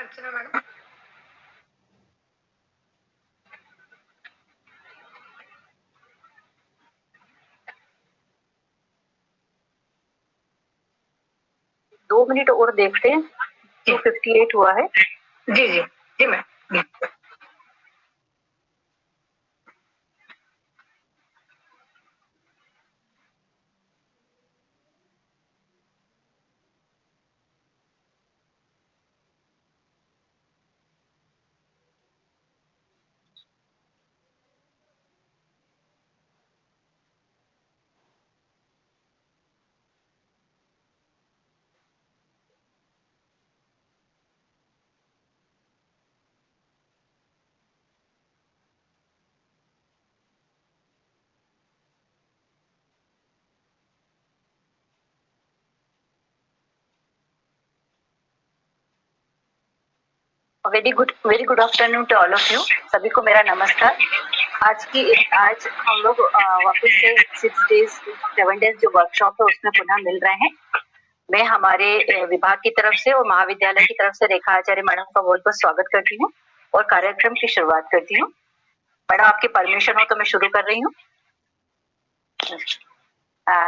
अर्चना madam. दो minute और देखते हैं। 258 हुआ है। जी जी जी ma'am. Very good afternoon to all of you. सभी को मेरा नमस्कार। आज हम लोग वापस से 7 डेज जो वर्कशॉप है उसमें पुनः मिल रहे हैं। मैं हमारे विभाग की तरफ से और महाविद्यालय की तरफ से रेखा आचार्य मैडम का बहुत बहुत स्वागत करती हूँ और कार्यक्रम की शुरुआत करती हूँ। मैडम आपकी परमिशन हो तो मैं शुरू कर रही हूँ।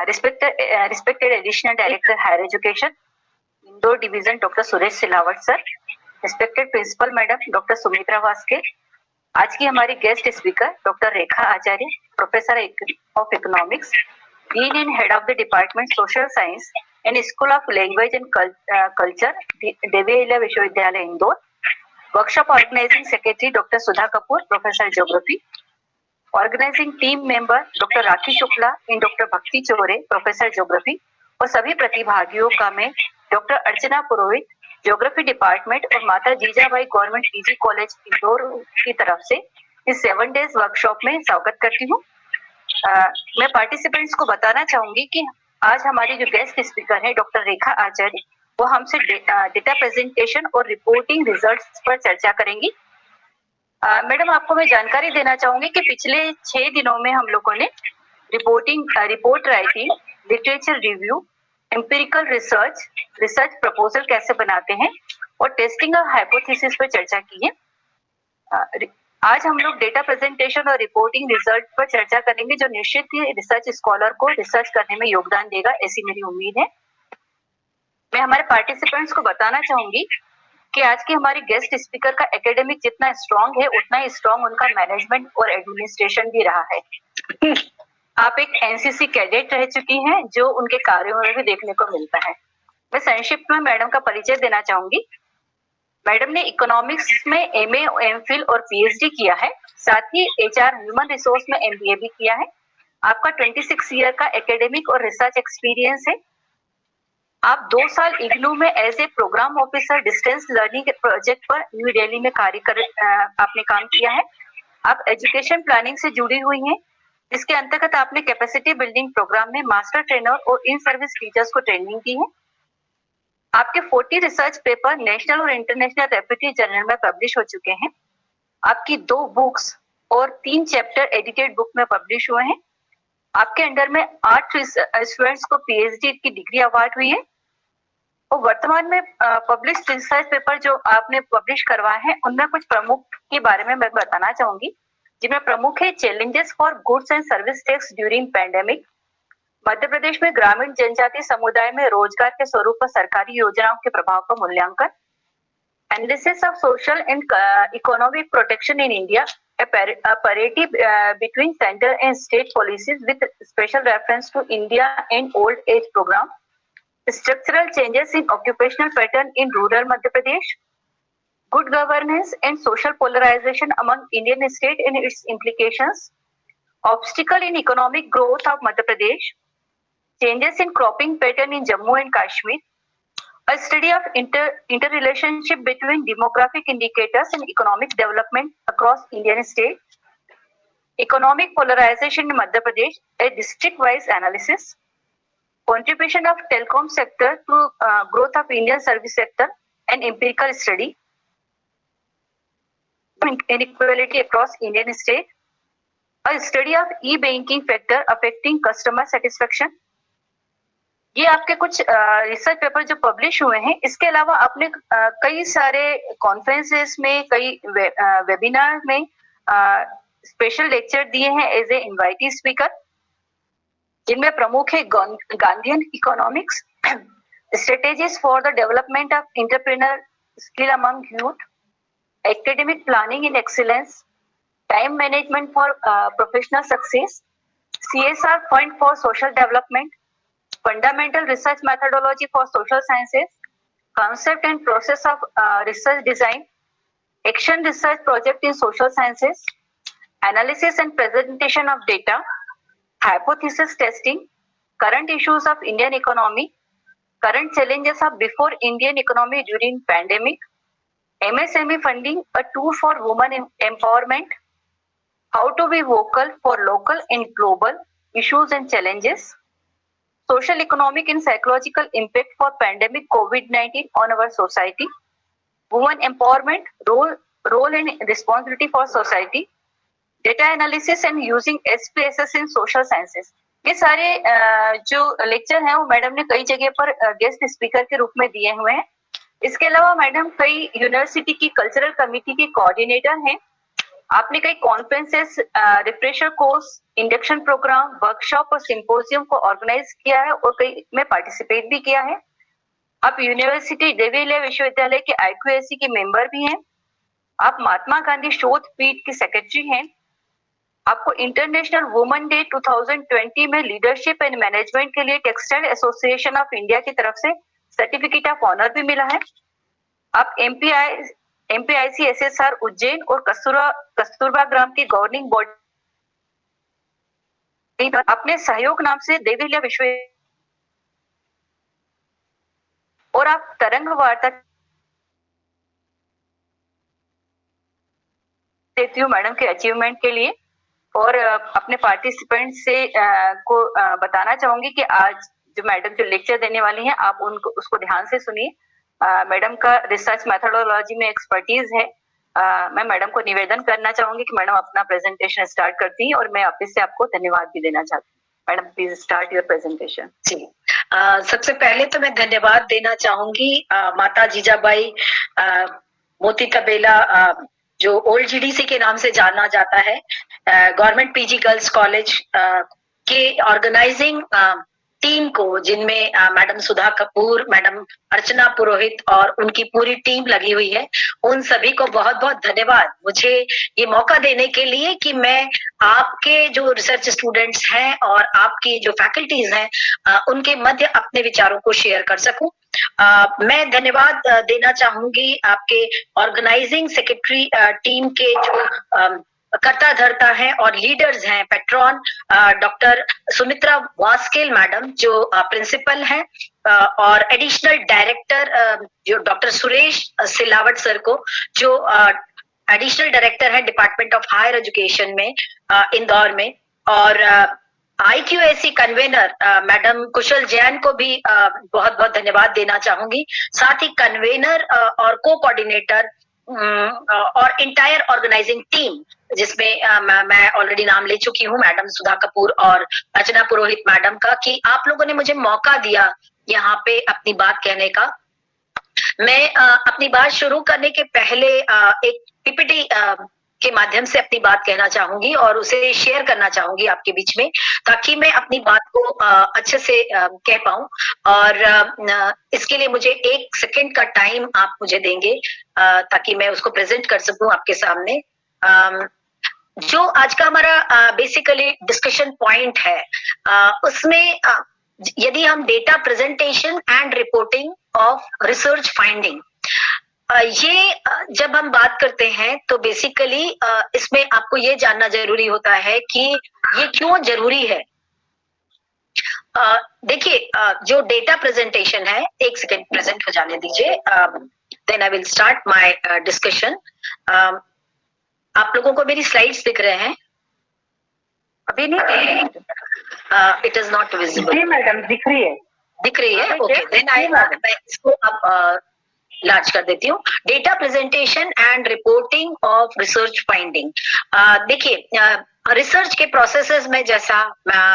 Respected additional director higher education Indore division doctor Suresh Silawat sir, respected principal madam doctor Sumitra Vaske, आज की हमारी guest speaker doctor Rekha Acharya, professor of economics, dean and head of the department social science and school of language and culture, Devi Ahilya Vishwavidyalaya Indore, workshop organising secretary doctor Sudha Kapoor, professor geography, organising team member doctor Rakhi Shukla and doctor Bhakti Choure, professor geography, और सभी प्रतिभागियों का मैं doctor अर्चना पुरोहित, geography department और माता Jijabai government PG college Indore की तरफ से इस 7 डेज वर्कशॉप में स्वागत करती हूँ। मैं पार्टिसिपेंट्स को बताना चाहूंगी कि आज हमारी जो गेस्ट स्पीकर है डॉक्टर रेखा आचार्य, वो हमसे डेटा प्रेजेंटेशन और रिपोर्टिंग रिजल्ट्स पर चर्चा करेंगी। मैडम आपको मैं जानकारी देना चाहूंगी कि पिछले 6 दिनों में हम लोगों ने report writing, literature review, empirical research proposal कैसे बनाते हैं और टेस्टिंग ऑफ हाइपोथेसिस पर चर्चा की है। आज हम लोग डेटा प्रेजेंटेशन और रिपोर्टिंग रिजल्ट पर चर्चा करेंगे जो निश्चित ही रिसर्च स्कॉलर को रिसर्च करने में योगदान देगा, ऐसी मेरी उम्मीद है। मैं हमारे पार्टिसिपेंट्स को बताना चाहूंगी कि आज की हमारी गेस्ट स्पीकर का एकेडमिक जितना स्ट्रांग है उतना ही स्ट्रांग उनका मैनेजमेंट और एडमिनिस्ट्रेशन भी रहा है। आप एक एनसीसी कैडेट रह चुकी हैं जो उनके कार्यों में भी देखने को मिलता है। मैं संक्षिप्त में मैडम का परिचय देना चाहूंगी। मैडम ने इकोनॉमिक्स में एमए, एमफिल और पीएचडी किया है, साथ ही एचआर ह्यूमन रिसोर्स में एमबीए भी किया है। आपका 26 ईयर का एकेडमिक और रिसर्च एक्सपीरियंस है। आप 2 साल इग्नू में as a programme officer distance learning project पर न्यू दिल्ली में आपने काम किया है। आप एजुकेशन प्लानिंग से जुड़ी हुई हैं, जिसके अंतर्गत आपने कैपेसिटी बिल्डिंग प्रोग्राम में मास्टर ट्रेनर और इन सर्विस टीचर्स को ट्रेनिंग दी है। आपके 40 रिसर्च पेपर नेशनल और इंटरनेशनल रेप्यूटेड जर्नल में पब्लिश हो चुके हैं। आपकी 2 बुक्स और 3 चैप्टर एडिटेड बुक में पब्लिश हुए हैं। आपके अंडर में 8 स्टूडेंट्स को पीएचडी की डिग्री अवार्ड हुई है और वर्तमान में पब्लिश रिसर्च पेपर जो आपने पब्लिश करवाए हैं उनमें कुछ प्रमुख के बारे में मैं बताना चाहूंगी, जिनमें प्रमुख है challenges for goods and service tax during pandemic, Madhya Pradesh में ग्रामीण जनजाति समुदाय में रोजगार के स्वरूप पर सरकारी योजनाओं के प्रभाव का मूल्यांकन, analysis of social and economic protection in India, a parity between central and state policies with special reference to India and old age program, structural changes in occupational pattern in rural Madhya Pradesh, good governance and social polarization among Indian state and its implications, obstacle in economic growth of Madhya Pradesh, changes in cropping pattern in Jammu and Kashmir, a study of interrelationship between demographic indicators and economic development across Indian states, economic polarization in Madhya Pradesh, a district-wise analysis, contribution of telecom sector to growth of Indian service sector, an empirical study, inequality across Indian states, a study of e-banking factor affecting customer satisfaction, ये आपके कुछ research paper जो publish हुए हैं। इसके अलावा आपने कई सारे कॉन्फ्रेंसेस में, कई वेबिनार में स्पेशल लेक्चर दिए हैं एज ए इनवाइटी स्पीकर, जिनमें प्रमुख है Gandhian economics, strategies for the development of entrepreneur skill among youth, academic planning in excellence, time management for professional success, CSR fund for social development, fundamental research methodology for social sciences, concept and process of research design, action research project in social sciences, analysis and presentation of data, hypothesis testing, current issues of Indian economy, current challenges of before Indian economy during pandemic, MSME funding, a tool for women empowerment, how to be vocal for local and global issues and challenges, social, economic and psychological impact for pandemic COVID-19 on our society, women empowerment, role and responsibility for society, data analysis and using SPSS in social sciences. ये सारे जो lecture हैं वो madam ने कई जगह पर guest speaker के रूप में दिए हुए हैं। इसके अलावा मैडम कई यूनिवर्सिटी की कल्चरल कमेटी की कोऑर्डिनेटर हैं। आपने कई conferences, refresher course, induction programme, workshop और सिंपोजियम को ऑर्गेनाइज किया है और कई में पार्टिसिपेट भी किया है। आप यूनिवर्सिटी देवीले विश्वविद्यालय के IQAC के मेंबर भी हैं। आप महात्मा गांधी शोध पीठ की सेक्रेटरी हैं। आपको इंटरनेशनल वुमेन डे 2020 में लीडरशिप एंड मैनेजमेंट के लिए टेक्सटाइल एसोसिएशन ऑफ इंडिया की तरफ से सर्टिफिकेट ऑफ ऑनर भी मिला है। आप MPIC SSR उज्जैन और कस्तूरबा ग्राम की गवर्निंग बॉडी अपने सहयोग नाम से देवीलिया विश्व और आप तरंग वार्ता देती हूँ मैडम के अचीवमेंट के लिए। और अपने पार्टिसिपेंट से को बताना चाहूंगी कि आज जो मैडम जो लेक्चर देने वाली हैं आप उनको उसको ध्यान से सुनिए। मैडम का रिसर्च मेथोडोलॉजी में एक्सपर्टीज है। मैं मैडम को निवेदन करना चाहूंगी कि मैडम अपना प्रेजेंटेशन स्टार्ट करती हैं और मैं वापस से आपको धन्यवाद भी देना चाहती हूँ। Madam please start your presentation. जी, सबसे पहले तो मैं धन्यवाद देना चाहूंगी माता जीजाबाई मोती तबेला, जो ओल्ड GDC के नाम से जाना जाता है, गवर्नमेंट PG गर्ल्स कॉलेज के ऑर्गेनाइजिंग टीम को, जिनमें मैडम सुधा कपूर, मैडम अर्चना पुरोहित और उनकी पूरी टीम लगी हुई है। उन सभी को बहुत बहुत धन्यवाद मुझे ये मौका देने के लिए कि मैं आपके जो रिसर्च स्टूडेंट्स हैं और आपकी जो फैकल्टीज हैं उनके मध्य अपने विचारों को शेयर कर सकूं। मैं धन्यवाद देना चाहूंगी आपके ऑर्गेनाइजिंग सेक्रेटरी टीम के जो कर्ता धर्ता हैं और लीडर्स हैं, patron doctor Sumitra Waskel madam जो प्रिंसिपल हैं, और एडिशनल डायरेक्टर जो डॉक्टर सुरेश सिलावट सर को, जो एडिशनल डायरेक्टर है डिपार्टमेंट ऑफ हायर एजुकेशन में इंदौर में, और IQAC कन्वेनर मैडम कुशल जैन को भी बहुत बहुत धन्यवाद देना चाहूंगी। साथ ही कन्वेनर और को कोऑर्डिनेटर और इंटायर ऑर्गेनाइजिंग टीम, जिसमें मैं ऑलरेडी नाम ले चुकी हूँ, मैडम सुधा कपूर और अर्चना पुरोहित मैडम का, कि आप लोगों ने मुझे मौका दिया यहाँ पे अपनी बात कहने का। मैं अपनी बात शुरू करने के पहले एक PPT के माध्यम से अपनी बात कहना चाहूंगी और उसे शेयर करना चाहूंगी आपके बीच में, ताकि मैं अपनी बात को अच्छे से कह पाऊं। और इसके लिए मुझे 1 सेकंड का टाइम आप मुझे देंगे ताकि मैं उसको प्रेजेंट कर सकूं आपके सामने। जो आज का हमारा बेसिकली डिस्कशन पॉइंट है, उसमें यदि हम data presentation and reporting of research finding, ये जब हम बात करते हैं तो बेसिकली इसमें आपको ये जानना जरूरी होता है कि ये क्यों जरूरी है। देखिए, जो डेटा प्रेजेंटेशन है, 1 सेकेंड प्रेजेंट हो जाने दीजिए, then I will start my discussion. आप लोगों को मेरी स्लाइड्स दिख रहे हैं? अभी नहीं, इट इज नॉट विजिबल। जी मैडम, दिख रही है। दिख रही है, ओके, देन मैं इसको अब लार्ज कर देती हूँ। Data presentation and reporting of research finding. देखिए, रिसर्च के प्रोसेसेस में जैसा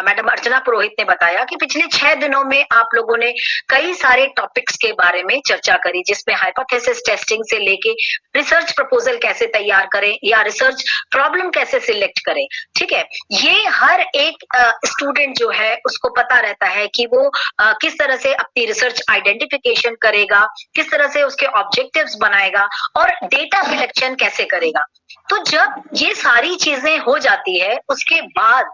मैडम अर्चना पुरोहित ने बताया कि पिछले 6 दिनों में आप लोगों ने कई सारे टॉपिक्स के बारे में चर्चा करी, जिसमें हाइपोथेसिस टेस्टिंग से लेके रिसर्च प्रपोजल कैसे तैयार करें या रिसर्च प्रॉब्लम कैसे सिलेक्ट करें। ठीक है, ये हर एक स्टूडेंट जो है उसको पता रहता है कि वो किस तरह से अपनी रिसर्च आइडेंटिफिकेशन करेगा, किस तरह से उसके ऑब्जेक्टिव्स बनाएगा और डेटा कलेक्शन कैसे करेगा। तो जब ये सारी चीजें हो जाती है उसके बाद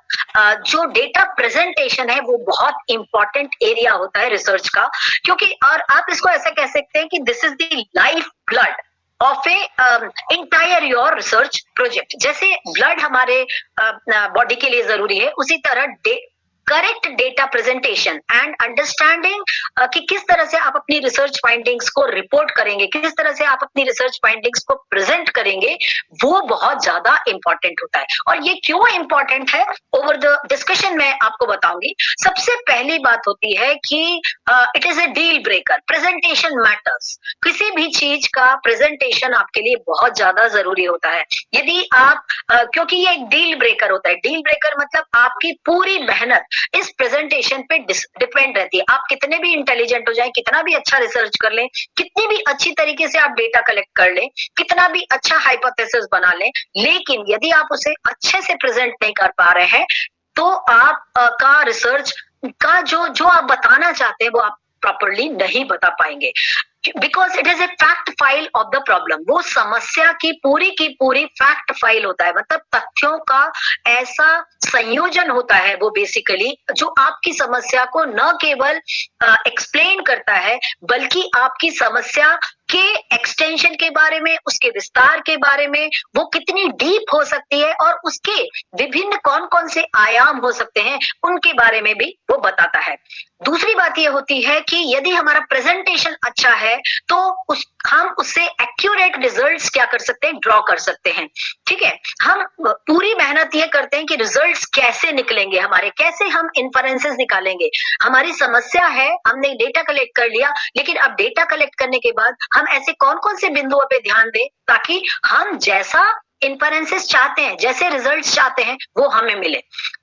जो डेटा प्रेजेंटेशन है वो बहुत इंपॉर्टेंट एरिया होता है रिसर्च का, क्योंकि और आप इसको ऐसा कह सकते हैं कि this is the life blood of A entire your research project. जैसे ब्लड हमारे बॉडी के लिए जरूरी है, उसी तरह correct data presentation and understanding कि किस तरह से आप अपनी रिसर्च फाइंडिंग्स को रिपोर्ट करेंगे, किस तरह से आप अपनी रिसर्च फाइंडिंग्स को प्रेजेंट करेंगे, वो बहुत ज्यादा इंपॉर्टेंट होता है। और ये क्यों इंपॉर्टेंट है ओवर द डिस्कशन मैं आपको बताऊंगी। सबसे पहली बात होती है कि it is a deal breaker, presentation matters. किसी भी चीज का प्रेजेंटेशन आपके लिए बहुत ज्यादा जरूरी होता है। यदि आप क्योंकि ये एक डील ब्रेकर होता है, डील ब्रेकर मतलब आपकी पूरी मेहनत इस प्रेजेंटेशन पे डिपेंड रहती है। आप कितने भी इंटेलिजेंट हो जाएं, कितना भी अच्छा रिसर्च कर लें, कितनी भी अच्छी तरीके से आप डेटा कलेक्ट कर लें, कितना भी अच्छा हाइपोथेसिस बना लें, लेकिन यदि आप उसे अच्छे से प्रेजेंट नहीं कर पा रहे हैं तो आप का रिसर्च का जो आप बताना चाहते हैं वो आप प्रॉपरली नहीं बता पाएंगे, because it is a fact file of the problem. वो समस्या की पूरी फैक्ट फाइल होता है, मतलब तथ्यों का ऐसा संयोजन होता है वो बेसिकली जो आपकी समस्या को न केवल एक्सप्लेन करता है बल्कि आपकी समस्या के एक्सटेंशन के बारे में, उसके विस्तार के बारे में, वो कितनी डीप हो सकती है और उसके विभिन्न कौन कौन से आयाम हो सकते हैं उनके बारे में भी वो बताता है। दूसरी बात ये होती है कि यदि हमारा प्रेजेंटेशन अच्छा है तो हम उससे एक्यूरेट रिजल्ट्स क्या कर सकते हैं, ड्रॉ कर सकते हैं। ठीक है, हम पूरी मेहनत ये करते हैं कि रिजल्ट्स कैसे निकलेंगे हमारे, कैसे हम इन्फरेंसेस निकालेंगे। हमारी समस्या है, हमने डेटा कलेक्ट कर लिया, लेकिन अब डेटा कलेक्ट करने के बाद हम ऐसे कौन कौन से बिंदुओं पे ध्यान दें ताकि हम जैसा इन्फरेंसेस चाहते हैं, जैसे रिजल्ट्स चाहते हैं वो हमें मिले।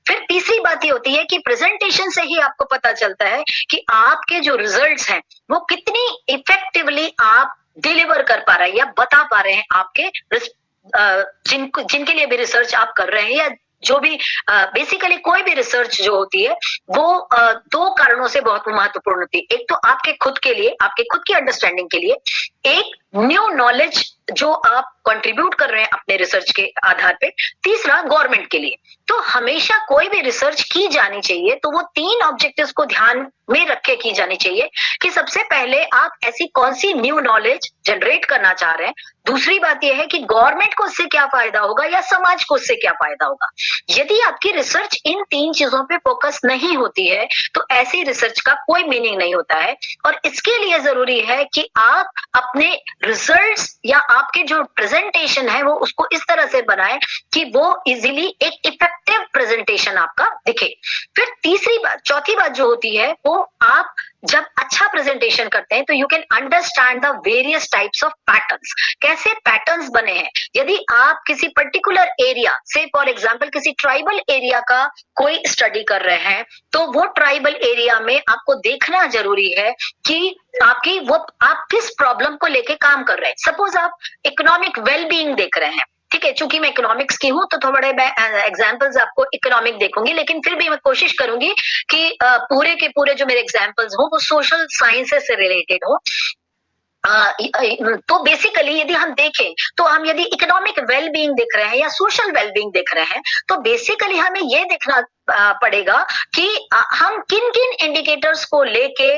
फिर तीसरी बात ये होती है कि प्रेजेंटेशन से ही आपको पता चलता है कि आपके जो रिजल्ट्स हैं वो कितनी इफेक्टिवली आप डिलीवर कर पा रहे हैं या बता पा रहे हैं आपके जिनके लिए भी रिसर्च आप कर रहे हैं, या जो भी बेसिकली कोई भी रिसर्च जो होती है वो दो कारणों से बहुत महत्वपूर्ण होती है। एक तो आपके खुद के लिए, आपके खुद की अंडरस्टैंडिंग के लिए, एक न्यू नॉलेज जो आप कंट्रीब्यूट कर रहे हैं अपने रिसर्च के आधार पे, तीसरा गवर्नमेंट के लिए। तो हमेशा कोई भी रिसर्च की जानी चाहिए तो वो 3 ऑब्जेक्टिव्स को ध्यान में रख के की जानी चाहिए कि सबसे पहले आप ऐसी कौन सी न्यू नॉलेज जनरेट करना चाह रहे हैं, दूसरी बात यह है कि गवर्नमेंट को उससे क्या फायदा होगा या समाज को उससे क्या फायदा होगा। यदि आपकी रिसर्च इन 3 चीजों पे फोकस नहीं होती है तो ऐसी रिसर्च का कोई मीनिंग नहीं होता है। और इसके लिए जरूरी है कि आप अपने रिजल्ट्स या आपके जो प्रेजेंटेशन है वो उसको इस तरह से बनाएं कि वो इजीली एक इफेक्टिव प्रेजेंटेशन आपका दिखे। फिर चौथी बात जो होती है वो आप जब अच्छा प्रेजेंटेशन करते हैं तो you can understand the various types of patterns, कैसे पैटर्न्स बने हैं। यदि आप किसी पर्टिकुलर एरिया से फॉर एग्जांपल किसी ट्राइबल एरिया का कोई स्टडी कर रहे हैं तो वो ट्राइबल एरिया में आपको देखना जरूरी है कि आप किस प्रॉब्लम को लेके काम कर रहे हैं। सपोज आप इकोनॉमिक वेलबीइंग देख रहे हैं, ठीक है, चूंकि मैं इकोनॉमिक्स की हूं तो थोड़े मैं एग्जांपल्स आपको इकोनॉमिक देखूंगी, लेकिन फिर भी मैं कोशिश करूंगी कि पूरे के पूरे जो मेरे एग्जांपल्स हो वो सोशल साइंसेस से रिलेटेड हो। तो बेसिकली यदि हम देखें तो हम यदि इकोनॉमिक वेलबीइंग देख रहे हैं या सोशल वेलबीइंग देख रहे हैं तो बेसिकली हमें यह देखना पड़ेगा कि हम किन किन इंडिकेटर्स को लेके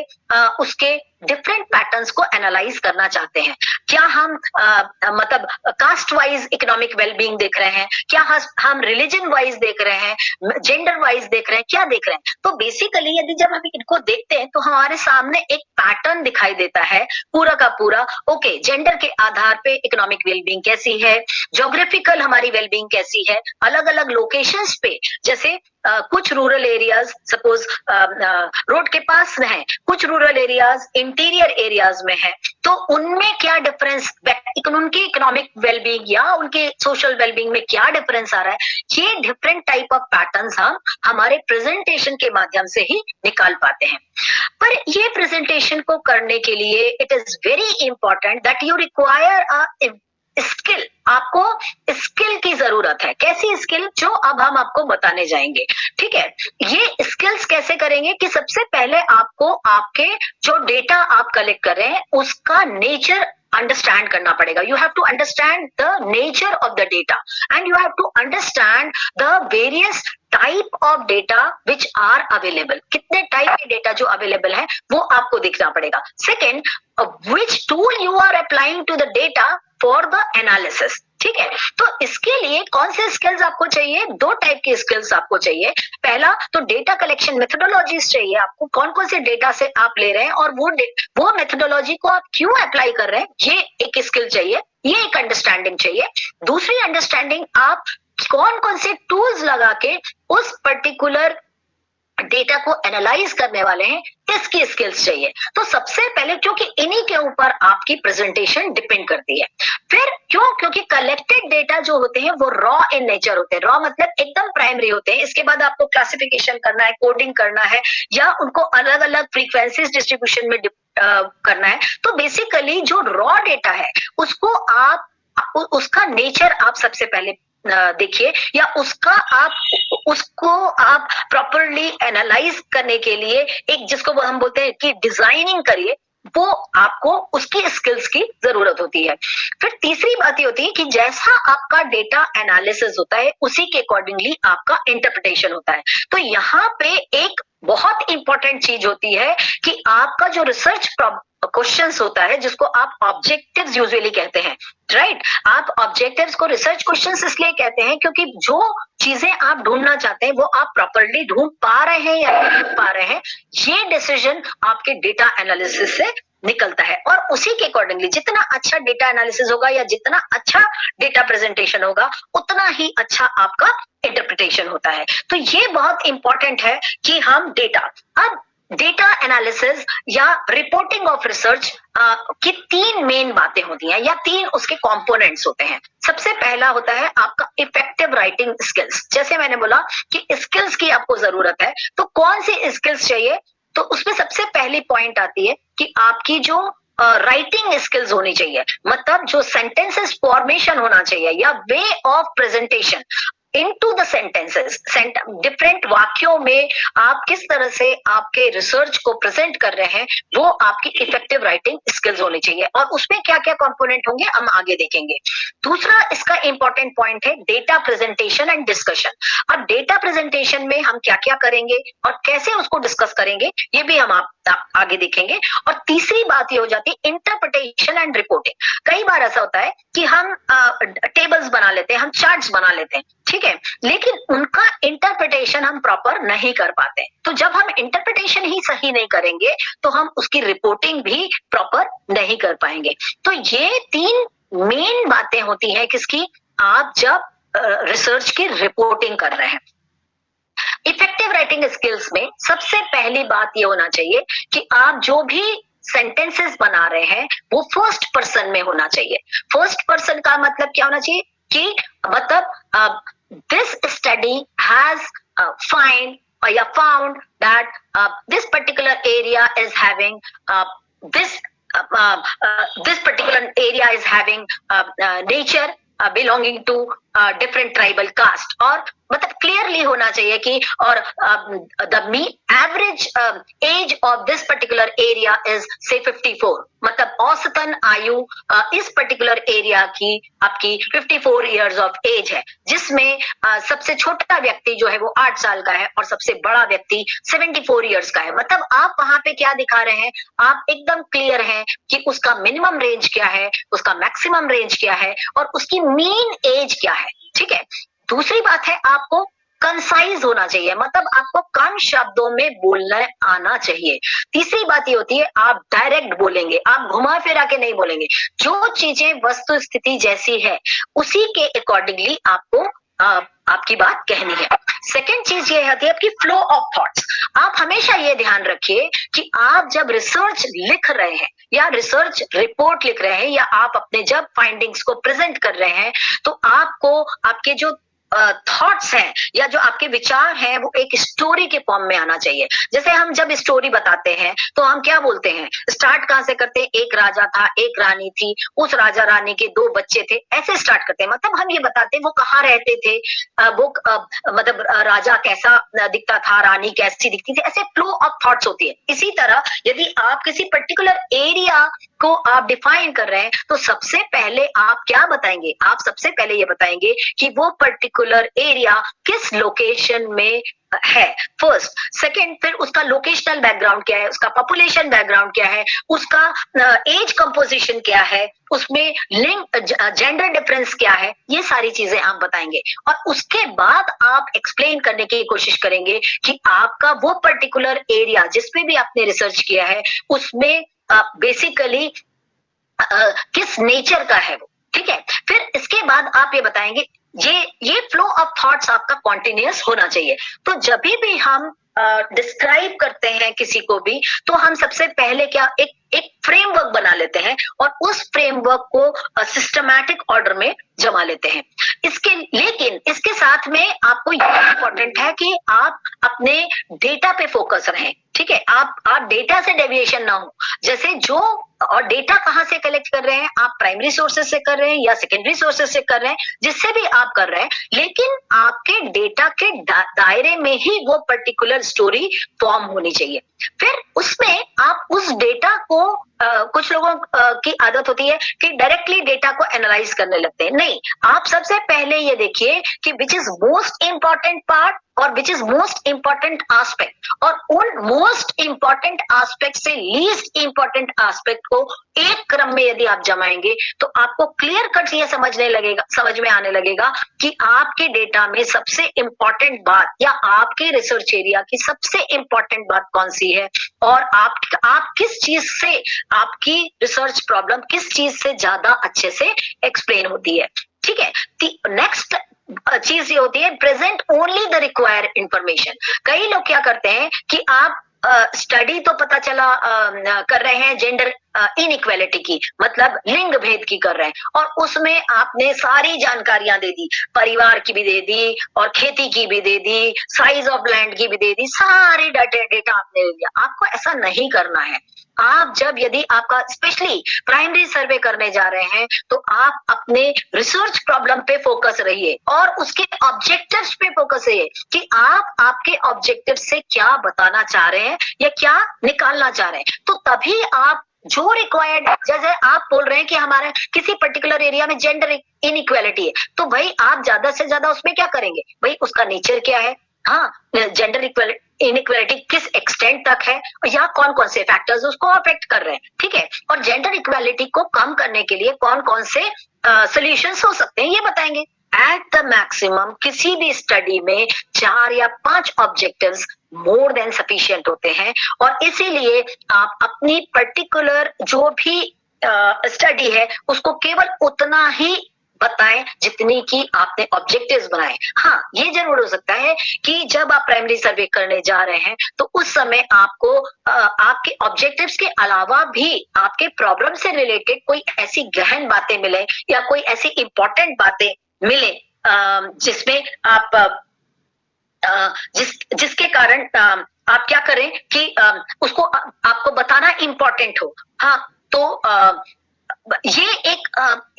उसके डिफरेंट पैटर्न्स को एनालाइज करना चाहते हैं। क्या हम मतलब कास्ट वाइज इकोनॉमिक वेलबीइंग देख रहे हैं, क्या हम रिलीजन वाइज देख रहे हैं, जेंडर वाइज देख रहे हैं, क्या देख रहे हैं। तो बेसिकली यदि जब हम इनको देखते हैं तो हमारे सामने एक पैटर्न दिखाई देता है पूरा का पूरा। ओके, जेंडर के आधार पे इकोनॉमिक वेलबीइंग कैसी है, ज्योग्राफिकल हमारी वेलबीइंग कैसी है, अलग अलग लोकेशंस पे, जैसे कुछ रूरल एरियाज सपोज रोड के पास में है, कुछ रूरल एरियाज इंटीरियर एरियाज में है, तो उनमें क्या डिफरेंस, उनके इकोनॉमिक वेलबींग या उनके सोशल वेलबींग में क्या डिफरेंस आ रहा है, ये डिफरेंट टाइप ऑफ पैटर्न्स हम हमारे प्रेजेंटेशन के माध्यम से ही निकाल पाते हैं। पर ये प्रेजेंटेशन को करने के लिए it is very important that you require a skill, आपको स्किल की जरूरत है। कैसी स्किल? जो अब हम आपको बताने जाएंगे। ठीक है, ये स्किल्स कैसे करेंगे कि सबसे पहले आपको आपके जो डेटा आप कलेक्ट कर रहे हैं उसका नेचर अंडरस्टैंड करना पड़ेगा। You have to understand the nature of the data and you have to understand the various type of data which are available. कितने टाइप के डेटा जो अवेलेबल है वो आपको दिखना पड़ेगा। Second, which tool you are applying to the data for the analysis. ठीक है, तो इसके लिए कौन से स्किल्स आपको चाहिए? दो टाइप के स्किल्स आपको चाहिए। पहला तो डेटा कलेक्शन मेथोडोलॉजीज चाहिए आपको, कौन कौन से डेटा से आप ले रहे हैं और वो मेथोडोलॉजी को आप क्यों अप्लाई कर रहे हैं, ये एक स्किल चाहिए, ये एक अंडरस्टैंडिंग चाहिए। दूसरी अंडरस्टैंडिंग, आप कौन कौन से टूल्स लगा के उस पर्टिकुलर डेटा को एनालाइज करने वाले हैं, इसकी स्किल्स चाहिए। तो सबसे पहले, क्योंकि इन्हीं के ऊपर आपकी प्रेजेंटेशन डिपेंड करती है। फिर क्यों? क्योंकि कलेक्टेड डेटा जो होते हैं वो रॉ इन नेचर होते हैं। रॉ मतलब एकदम प्राइमरी होते हैं। इसके बाद आपको क्लासिफिकेशन करना है, कोडिंग करना है या उनको अलग अलग फ्रीक्वेंसीज डिस्ट्रीब्यूशन में करना है। तो बेसिकली जो रॉ डेटा है उसको आप उसका नेचर आप सबसे पहले देखिए, या उसको आप प्रॉपरली एनालाइज करने के लिए एक, जिसको हम बोलते हैं कि डिजाइनिंग करिए, वो आपको उसकी स्किल्स की जरूरत होती है। फिर तीसरी बात ये होती है कि जैसा आपका डेटा एनालिसिस होता है उसी के अकॉर्डिंगली आपका इंटरप्रिटेशन होता है। तो यहाँ पे एक बहुत इंपॉर्टेंट चीज होती है कि आपका जो रिसर्च क्वेश्चंस होता है, जिसको आप ऑब्जेक्टिव्स यूजुअली कहते हैं, राइट? आप ऑब्जेक्टिव्स को रिसर्च क्वेश्चंस इसलिए कहते हैं क्योंकि जो चीजें आप ढूंढना चाहते हैं वो आप प्रॉपरली ढूंढ पा रहे हैं या नहीं ढूंढ पा रहे हैं, ये डिसीजन आपके डेटा एनालिसिस से निकलता है। और उसी के अकॉर्डिंगली जितना अच्छा डेटा एनालिसिस होगा या जितना अच्छा डेटा प्रेजेंटेशन होगा, उतना ही अच्छा आपका इंटरप्रिटेशन होता है। तो ये बहुत इंपॉर्टेंट है कि हम अब डेटा एनालिसिस या रिपोर्टिंग ऑफ रिसर्च की तीन मेन बातें होती हैं या तीन उसके कंपोनेंट्स होते हैं। सबसे पहला होता है आपका इफेक्टिव राइटिंग स्किल्स। जैसे मैंने बोला कि स्किल्स की आपको जरूरत है, तो कौन सी स्किल्स चाहिए? तो उसमें सबसे पहली पॉइंट आती है कि आपकी जो राइटिंग स्किल्स होनी चाहिए, मतलब जो सेंटेंसेस फॉर्मेशन होना चाहिए या way of presentation into the sentences, different वाक्यों में आप किस तरह से आपके रिसर्च को प्रेजेंट कर रहे हैं, वो आपकी इफेक्टिव राइटिंग स्किल्स होनी चाहिए। और उसमें क्या क्या कंपोनेंट होंगे हम आगे देखेंगे। दूसरा इसका इंपॉर्टेंट पॉइंट है डेटा प्रेजेंटेशन एंड डिस्कशन। अब डेटा प्रेजेंटेशन में हम क्या क्या करेंगे और कैसे उसको डिस्कस करेंगे, ये भी हम आप आगे देखेंगे। और तीसरी बात ये हो जाती है इंटरप्रिटेशन एंड रिपोर्टिंग। कई बार ऐसा होता है कि हम टेबल्स बना लेते हैं, हम चार्ट्स बना लेते हैं, ठीक है, लेकिन उनका इंटरप्रिटेशन हम प्रॉपर नहीं कर पाते। तो जब हम इंटरप्रिटेशन ही सही नहीं करेंगे तो हम उसकी रिपोर्टिंग भी प्रॉपर नहीं कर पाएंगे। तो ये तीन मेन बातें होती हैं किसकी, आप जब रिसर्च की रिपोर्टिंग कर रहे हैं। इफेक्टिव राइटिंग स्किल्स में सबसे पहली बात ये होना चाहिए कि आप जो भी सेंटेंसेस बना रहे हैं वो फर्स्ट पर्सन में होना चाहिए। फर्स्ट पर्सन का मतलब क्या होना चाहिए कि मतलब this study has found that this particular area is having this particular area is having nature belonging to different tribal caste। और मतलब क्लियरली होना चाहिए कि और the average age of this particular area is से 54, मतलब औसतन आयु इस पर्टिकुलर एरिया की आपकी 54 इयर्स ऑफ एज है, जिसमें सबसे छोटा व्यक्ति जो है वो 8 साल का है और सबसे बड़ा व्यक्ति 74 इयर्स का है। मतलब आप वहां पे क्या दिखा रहे हैं, आप एकदम क्लियर हैं कि उसका मिनिमम रेंज क्या है, उसका मैक्सिमम रेंज क्या है और उसकी मीन एज क्या है। ठीक है, दूसरी बात है आपको कंसाइज होना चाहिए, मतलब आपको कम शब्दों में बोलना आना चाहिए। तीसरी बात ये होती है आप डायरेक्ट बोलेंगे, आप घुमा फिरा के नहीं बोलेंगे। जो चीजें वस्तु स्थिति जैसी है उसी के अकॉर्डिंगली आपको आपकी बात कहनी है। सेकेंड चीज ये होती है आपकी फ्लो ऑफ थॉट्स। आप हमेशा ये ध्यान रखिए कि आप जब रिसर्च लिख रहे हैं या रिसर्च रिपोर्ट लिख रहे हैं या आप अपने जब फाइंडिंग्स को प्रेजेंट कर रहे हैं तो आपको आपके जो थॉट्स हैं या जो आपके विचार हैं वो एक स्टोरी के फॉर्म में आना चाहिए। जैसे हम जब स्टोरी बताते हैं तो हम क्या बोलते हैं, स्टार्ट कहां से करते हैं, एक राजा था, एक रानी थी, उस राजा रानी के 2 बच्चे थे, ऐसे स्टार्ट करते हैं। मतलब हम ये बताते हैं वो कहाँ रहते थे, मतलब राजा कैसा दिखता था, रानी कैसी दिखती थी, ऐसे फ्लो ऑफ थॉट्स होती है। इसी तरह यदि आप किसी पर्टिकुलर एरिया को आप डिफाइन कर रहे हैं तो सबसे पहले आप क्या बताएंगे, आप सबसे पहले ये बताएंगे कि वो पर्टिकुलर एरिया किस लोकेशन में है, फर्स्ट। सेकंड, फिर उसका लोकेशनल बैकग्राउंड क्या है, उसका पॉपुलेशन बैकग्राउंड क्या है, उसका एज कंपोजिशन क्या है, उसमें लिंग जेंडर डिफरेंस क्या है, ये सारी चीजें आप बताएंगे। और उसके बाद आप एक्सप्लेन करने की कोशिश करेंगे कि आपका वो पर्टिकुलर एरिया जिसमें भी आपने रिसर्च किया है उसमें बेसिकली किस नेचर का है वो, ठीक है। फिर इसके बाद आप ये बताएंगे, ये फ्लो ऑफ थॉट्स आपका कॉन्टिन्यूअस होना चाहिए। तो जब भी हम डिस्क्राइब करते हैं किसी को भी तो हम सबसे पहले क्या एक फ्रेमवर्क बना लेते हैं और उस फ्रेमवर्क को सिस्टमैटिक ऑर्डर में जमा लेते हैं। लेकिन इसके साथ में आपको ये इम्पोर्टेंट है कि आप अपने डेटा पे फोकस रहें, ठीक है। आप डेटा से डेविएशन ना हो। जैसे जो और डेटा कहां से कलेक्ट कर रहे हैं, आप प्राइमरी सोर्सेज से कर रहे हैं या सेकेंडरी सोर्सेज से कर रहे हैं, जिससे भी आप कर रहे हैं, लेकिन आपके डेटा के दायरे में ही वो पर्टिकुलर स्टोरी फॉर्म होनी चाहिए। फिर उसमें आप उस डेटा को कुछ लोगों की आदत होती है कि डायरेक्टली डेटा को एनालाइज करने लगते हैं। नहीं, आप सबसे पहले ये देखिए कि which is most important part और which is most important aspect, और उन मोस्ट इंपॉर्टेंट एस्पेक्ट से लीस्ट इंपॉर्टेंट एस्पेक्ट को एक क्रम में यदि आप जमाएंगे तो आपको क्लियर कट ये समझ में आने लगेगा कि आपके डेटा में सबसे इंपॉर्टेंट बात या आपके रिसर्च एरिया की सबसे इंपॉर्टेंट बात कौन सी है और आप किस चीज से, आपकी रिसर्च प्रॉब्लम किस चीज से ज्यादा अच्छे से एक्सप्लेन होती है, ठीक है। नेक्स्ट चीज ये होती है, present only the required information. कई लोग क्या करते हैं कि आप स्टडी तो पता चला कर रहे हैं जेंडर इनइक्वालिटी की, मतलब लिंग भेद की कर रहे हैं, और उसमें आपने सारी जानकारियां दे दी, परिवार की भी दे दी और खेती की भी दे दी, साइज ऑफ लैंड की भी दे दी, सारी डेटा आपने दे दिया। आपको ऐसा नहीं करना है। आप यदि आपका स्पेशली प्राइमरी सर्वे करने जा रहे हैं तो आप अपने रिसर्च प्रॉब्लम पे फोकस रहिए और उसके ऑब्जेक्टिव्स पे फोकस रहिए कि आप आपके ऑब्जेक्टिव से क्या बताना चाह रहे हैं या क्या निकालना चाह रहे हैं। तो तभी आप जो रिक्वायर्ड, जैसे आप बोल रहे हैं कि हमारे किसी पर्टिकुलर एरिया में जेंडर इनइक्वालिटी है, तो भाई आप ज्यादा से ज्यादा उसमें क्या करेंगे, भाई उसका नेचर क्या है, हाँ, जेंडर इनइक्वालिटी किस एक्सटेंट तक है या कौन कौन से फैक्टर्स उसको अफेक्ट कर रहे हैं, ठीक है। और जेंडर इक्वालिटी को कम करने के लिए कौन कौन से सॉल्यूशंस हो सकते हैं ये बताएंगे। एट द मैक्सिमम किसी भी स्टडी में 4 या 5 ऑब्जेक्टिव्स मोर देन सफिशिएंट होते हैं, और इसीलिए आप अपनी पर्टिकुलर जो भी स्टडी है उसको केवल उतना ही बताएं जितनी की आपने ऑब्जेक्टिव्स बनाए। हाँ, ये जरूर हो सकता है कि जब आप प्राइमरी सर्वे करने जा रहे हैं तो उस समय आपको आपके ऑब्जेक्टिव्स के अलावा भी आपके प्रॉब्लम से रिलेटेड कोई ऐसी गहन बातें मिले या कोई ऐसी इंपॉर्टेंट बातें मिले जिसमें आप जिसके कारण आप क्या करें कि उसको आपको बताना इंपॉर्टेंट हो। हाँ, तो ये एक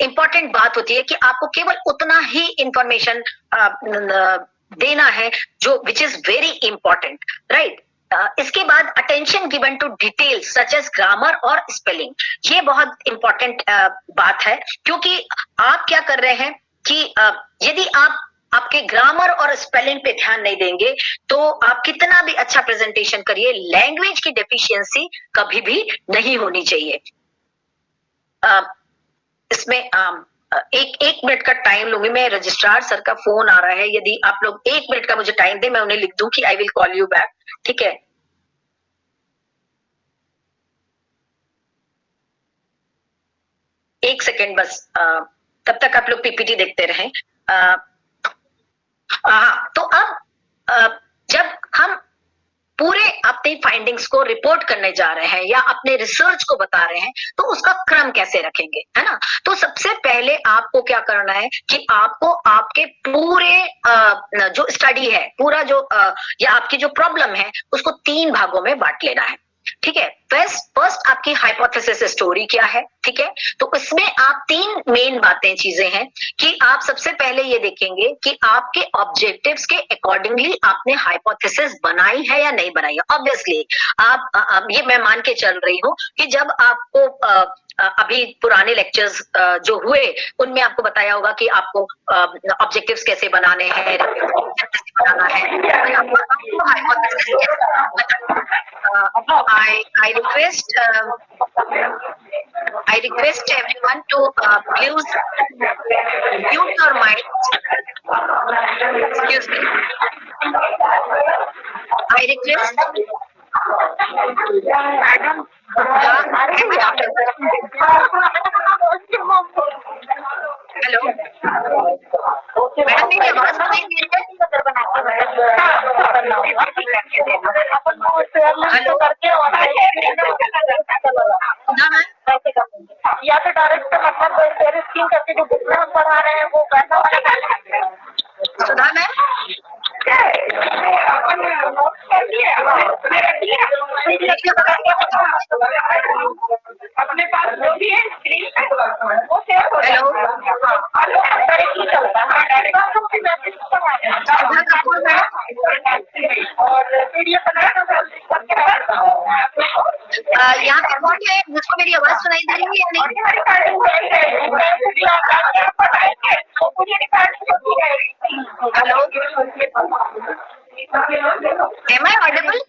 इंपॉर्टेंट बात होती है कि आपको केवल उतना ही इंफॉर्मेशन देना है जो which is very important, right. इसके बाद attention given to details such as grammar और स्पेलिंग, ये बहुत इंपॉर्टेंट बात है, क्योंकि आप क्या कर रहे हैं कि यदि आप आपके ग्रामर और स्पेलिंग पे ध्यान नहीं देंगे तो आप कितना भी अच्छा प्रेजेंटेशन करिए, लैंग्वेज की डेफिशिएंसी कभी भी नहीं होनी चाहिए। इसमें एक मिनट का टाइम लूंगी मैं, रजिस्ट्रार सर का फोन आ रहा है, यदि आप लोग 1 मिनट का मुझे टाइम दे मैं उन्हें लिख दूं कि I will call you back, ठीक है। एक सेकेंड बस, तब तक आप लोग पीपीटी देखते रहें। तो अब जब हम पूरे अपनी फाइंडिंग्स को रिपोर्ट करने जा रहे हैं या अपने रिसर्च को बता रहे हैं, तो उसका क्रम कैसे रखेंगे, है ना। तो सबसे पहले आपको क्या करना है कि आपको आपके पूरे जो स्टडी है, पूरा जो या आपकी जो प्रॉब्लम है, उसको 3 भागों में बांट लेना है। ठीक है, फर्स्ट आपकी हाइपोथेसिस स्टोरी क्या है, ठीक है। तो इसमें आप 3 मेन चीजें हैं कि आप सबसे पहले ये देखेंगे कि आपके ऑब्जेक्टिव्स के अकॉर्डिंगली आपने हाइपोथेसिस बनाई है या नहीं बनाई है। ऑब्वियसली आप ये मैं मान के चल रही हूँ कि जब आपको अभी पुराने लेक्चर्स जो हुए उनमें आपको बताया होगा कि आपको ऑब्जेक्टिव्स कैसे बनाने हैं, कैसे बनाना है, आपको hypothesis I request everyone to please mute your mic. Excuse me. I request. Madam. Hello madam, मेरी आवाज सुनाई दे रही है? या तो डायरेक्ट मतलब शेयर स्क्रीन करके जो बुक में हम पढ़ा रहे हैं वो वैसा वाला सुधा मैम, अपने पास जो भी है स्क्रीन वो शेयर हो सुधा कपूर मैडम, और पीडीएफ यहाँ पे कौन है जिसको मेरी आवाज सुनाई दे रही है या नहीं? Hello, am I audible?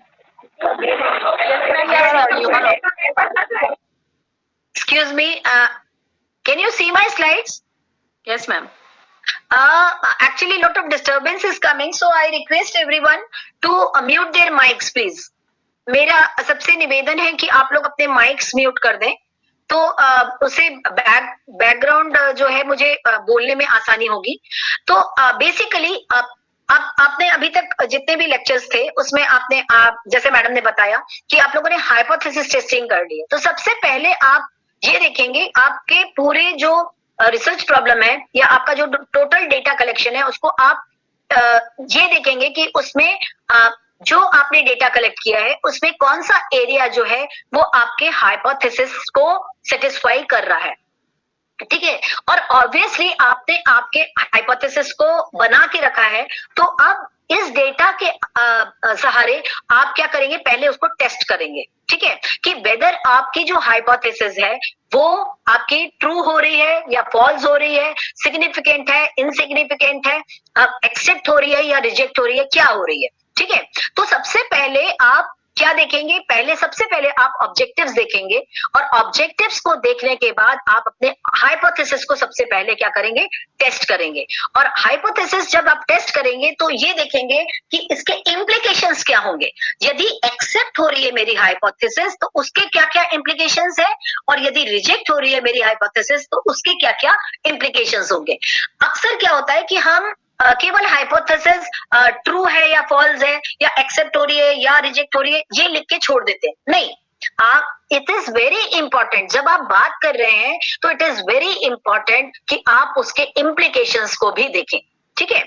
Excuse me, can you see my slides? Yes, ma'am. Actually, lot of disturbance is coming, so I request everyone to mute their mics, please. मेरा सबसे निवेदन है कि आप लोग अपने माइक्स म्यूट कर दें, तो उसे बैकग्राउंड जो है मुझे बोलने में आसानी होगी। तो बेसिकली आपने अभी तक जितने भी लेक्चर्स थे उसमें आपने जैसे मैडम ने बताया कि आप लोगों ने हाइपोथेसिस टेस्टिंग कर ली है। तो सबसे पहले आप ये देखेंगे आपके पूरे जो रिसर्च प्रॉब्लम है या आपका जो टोटल डेटा कलेक्शन है उसको आप ये देखेंगे कि उसमें जो आपने डेटा कलेक्ट किया है उसमें कौन सा एरिया जो है वो आपके हाइपोथेसिस को सेटिस्फाई कर रहा है, ठीक है। और ऑब्वियसली आपने आपके हाइपोथेसिस को बना के रखा है, तो अब इस डेटा के सहारे आप क्या करेंगे, पहले उसको टेस्ट करेंगे, ठीक है, कि वेदर आपकी जो हाइपोथेसिस है वो आपकी ट्रू हो रही है या फॉल्स हो रही है, सिग्निफिकेंट है, इनसिग्निफिकेंट है, एक्सेप्ट हो रही है या रिजेक्ट हो रही है, क्या हो रही है, ठीक है। तो सबसे पहले आप क्या देखेंगे, सबसे पहले आप ऑब्जेक्टिव्स देखेंगे और ऑब्जेक्टिव्स को देखने के बाद आप अपने हाइपोथेसिस को सबसे पहले क्या करेंगे, टेस्ट करेंगे। और हाइपोथेसिस जब आप टेस्ट करेंगे तो ये देखेंगे कि इसके इम्प्लीकेशंस क्या होंगे। यदि एक्सेप्ट हो रही है मेरी हाइपोथेसिस तो उसके क्या क्या इम्प्लीकेशंस है, और यदि रिजेक्ट हो रही है मेरी हाइपोथेसिस तो उसके क्या क्या इम्प्लीकेशंस होंगे। अक्सर क्या होता है कि हम केवल हाइपोथेसिस ट्रू है या फॉल्स है या एक्सेप्ट हो रही है या रिजेक्ट हो रही है ये लिख के छोड़ देते हैं। नहीं, इट इज वेरी इंपॉर्टेंट, जब आप बात कर रहे हैं तो इट इज वेरी इंपॉर्टेंट कि आप उसके इम्प्लीकेशंस को भी देखें, ठीक है।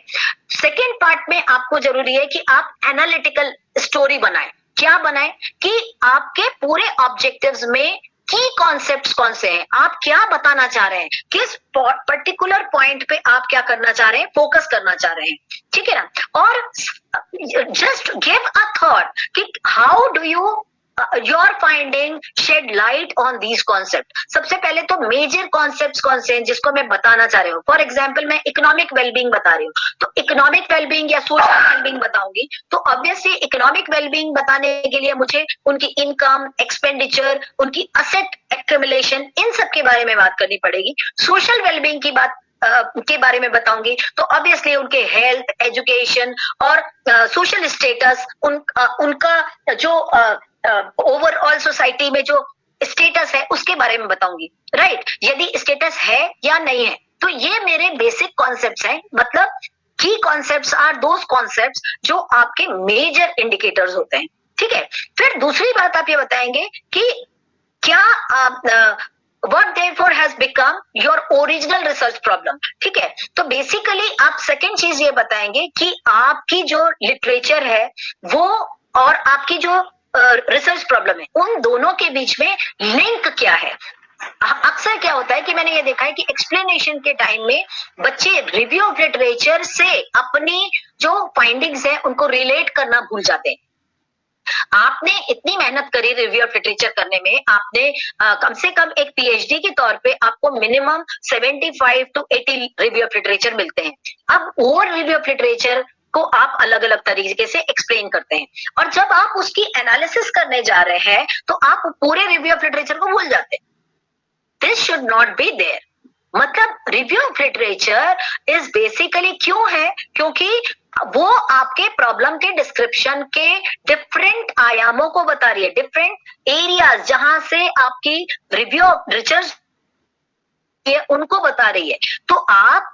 सेकेंड पार्ट में आपको जरूरी है कि आप एनालिटिकल स्टोरी बनाएं। क्या बनाएं कि आपके पूरे ऑब्जेक्टिव्स में की कॉन्सेप्ट्स कौन से हैं, आप क्या बताना चाह रहे हैं, किस पर्टिकुलर पॉइंट पे आप क्या करना चाह रहे हैं, फोकस करना चाह रहे हैं, ठीक है ना। और जस्ट गिव अ थॉट कि how do you your finding shed light on these concept. सबसे पहले तो मेजर कॉन्सेप्ट्स कौन से हैं जिसको मैं बताना चाह रही हूँ। फॉर एग्जाम्पल मैं इकोनॉमिक वेलबींग बता रही हूँ, तो इकोनॉमिक वेलबींग या सोशल वेलबींग बताऊंगी, तो ऑब्वियसली इकोनॉमिक वेलबींग बताने के लिए मुझे उनकी इनकम, एक्सपेंडिचर, उनकी असेट एक्यूमुलेशन, इन सब के बारे में बात करनी पड़ेगी। सोशल वेलबींग की बात के बारे में बताऊंगी तो ऑब्वियसली उनके हेल्थ, एजुकेशन और सोशल स्टेटस, उनका जो ओवरऑल सोसाइटी में जो स्टेटस है उसके बारे में बताऊंगी, राइट। यदि स्टेटस है या नहीं है, तो ये मेरे बेसिक कॉन्सेप्ट्स हैं। मतलब की कॉन्सेप्ट्स आर दोज कॉन्सेप्ट्स जो आपके मेजर इंडिकेटर्स होते हैं, ठीक है। फिर दूसरी बात आप ये बताएंगे कि क्या what therefore has become your original research problem, ठीक है। तो बेसिकली आप सेकेंड चीज ये बताएंगे कि आपकी जो लिटरेचर है वो और आपकी जो रिसर्च प्रॉब्लम है उन दोनों के बीच में लिंक क्या है। अक्सर क्या होता है कि मैंने ये देखा है कि एक्सप्लेनेशन के टाइम में बच्चे रिव्यू ऑफ लिटरेचर से अपनी जो फाइंडिंग्स है उनको रिलेट करना भूल जाते हैं। आपने इतनी मेहनत करी रिव्यू ऑफ लिटरेचर करने में, आपने कम से कम एक पीएचडी के तौर पे आपको minimum 75 to 80 review of literature मिलते हैं। अब वो रिव्यू ऑफ लिटरेचर को आप अलग अलग तरीके से एक्सप्लेन करते हैं और जब आप उसकी एनालिसिस करने जा रहे हैं तो आप पूरे रिव्यू ऑफ लिटरेचर को भूल जाते हैं। This should not be there. मतलब review of literature is basically क्यों है, क्योंकि वो आपके प्रॉब्लम के डिस्क्रिप्शन के डिफरेंट आयामों को बता रही है, डिफरेंट एरियाज जहां से आपकी रिव्यू ऑफ रिसर्च उनको बता रही है। तो आप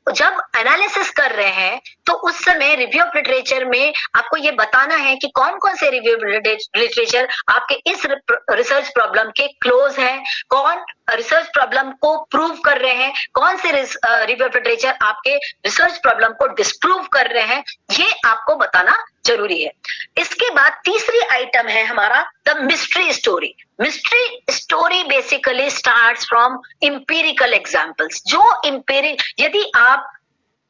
जब एनालिसिस कर रहे हैं तो उस समय रिव्यू ऑफ लिटरेचर में आपको ये बताना है कि कौन कौन से रिव्यू लिटरेचर आपके इस रिसर्च प्रॉब्लम के क्लोज हैं, कौन रिसर्च प्रॉब्लम को प्रूव कर रहे हैं, कौन से रिव्यू ऑफ लिटरेचर आपके रिसर्च प्रॉब्लम को डिस्प्रूव कर रहे हैं, ये आपको बताना जरूरी है। इसके बाद तीसरी आइटम है हमारा the mystery story. Mystery story basically starts from empirical examples. यदि आप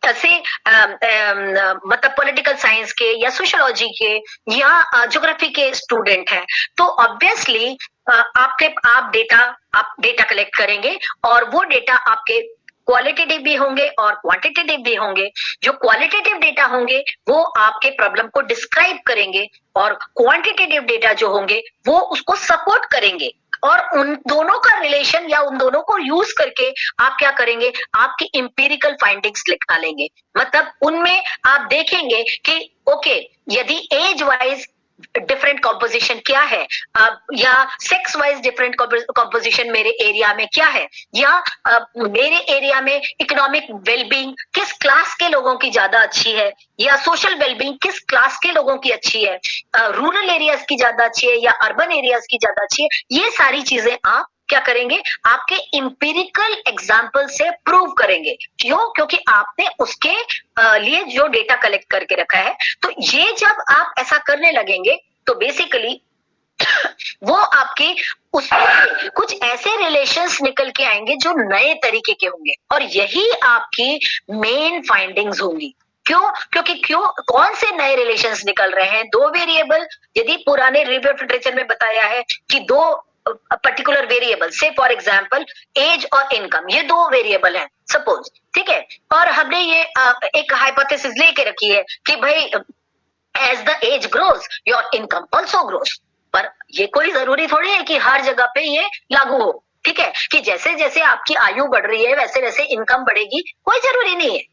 ऐसे मतलब पॉलिटिकल साइंस के या सोशियोलॉजी के या ज्योग्राफी के स्टूडेंट हैं तो ऑब्वियसली आप डेटा कलेक्ट करेंगे और वो डेटा आपके क्वालिटेटिव भी होंगे और क्वांटिटेटिव भी होंगे। जो क्वालिटेटिव डेटा होंगे वो आपके प्रॉब्लम को डिस्क्राइब करेंगे और क्वांटिटेटिव डेटा जो होंगे वो उसको सपोर्ट करेंगे और उन दोनों का रिलेशन या उन दोनों को यूज करके आप क्या करेंगे, आपकी इंपीरिकल फाइंडिंग्स निकालेंगे। मतलब उनमें आप देखेंगे कि ओके यदि एज वाइज डिफरेंट कॉम्पोजिशन क्या है या सेक्स वाइज डिफरेंट कॉम्पोजिशन मेरे एरिया में क्या है, या मेरे एरिया में इकोनॉमिक वेलबींग किस क्लास के लोगों की ज्यादा अच्छी है या सोशल वेलबींग किस क्लास के लोगों की अच्छी है, रूरल एरियाज की ज्यादा अच्छी है या अर्बन एरियाज की ज्यादा अच्छी है। ये सारी चीजें आप क्या करेंगे, आपके इंपीरिकल एग्जाम्पल से प्रूव करेंगे। क्यों? क्योंकि आपने उसके लिए जो डेटा कलेक्ट करके रखा है। तो ये जब आप ऐसा करने लगेंगे तो बेसिकली वो आपकी उसमें कुछ ऐसे रिलेशंस निकल के आएंगे जो नए तरीके के होंगे और यही आपकी मेन फाइंडिंग्स होंगी। क्यों कौन से नए रिलेशंस निकल रहे हैं? दो वेरिएबल, यदि पुराने रिव्यू ऑफ लिटरेचर में बताया है कि दो पर्टिकुलर वेरिएबल से फॉर एग्जांपल एज और इनकम, ये दो वेरिएबल हैं सपोज, ठीक है, और हमने ये एक हाइपोथेसिस लेके रखी है कि भाई as the age grows your income also grows. पर ये कोई जरूरी थोड़ी है कि हर जगह पे ये लागू हो, ठीक है, कि जैसे जैसे आपकी आयु बढ़ रही है वैसे वैसे इनकम बढ़ेगी, कोई जरूरी नहीं है।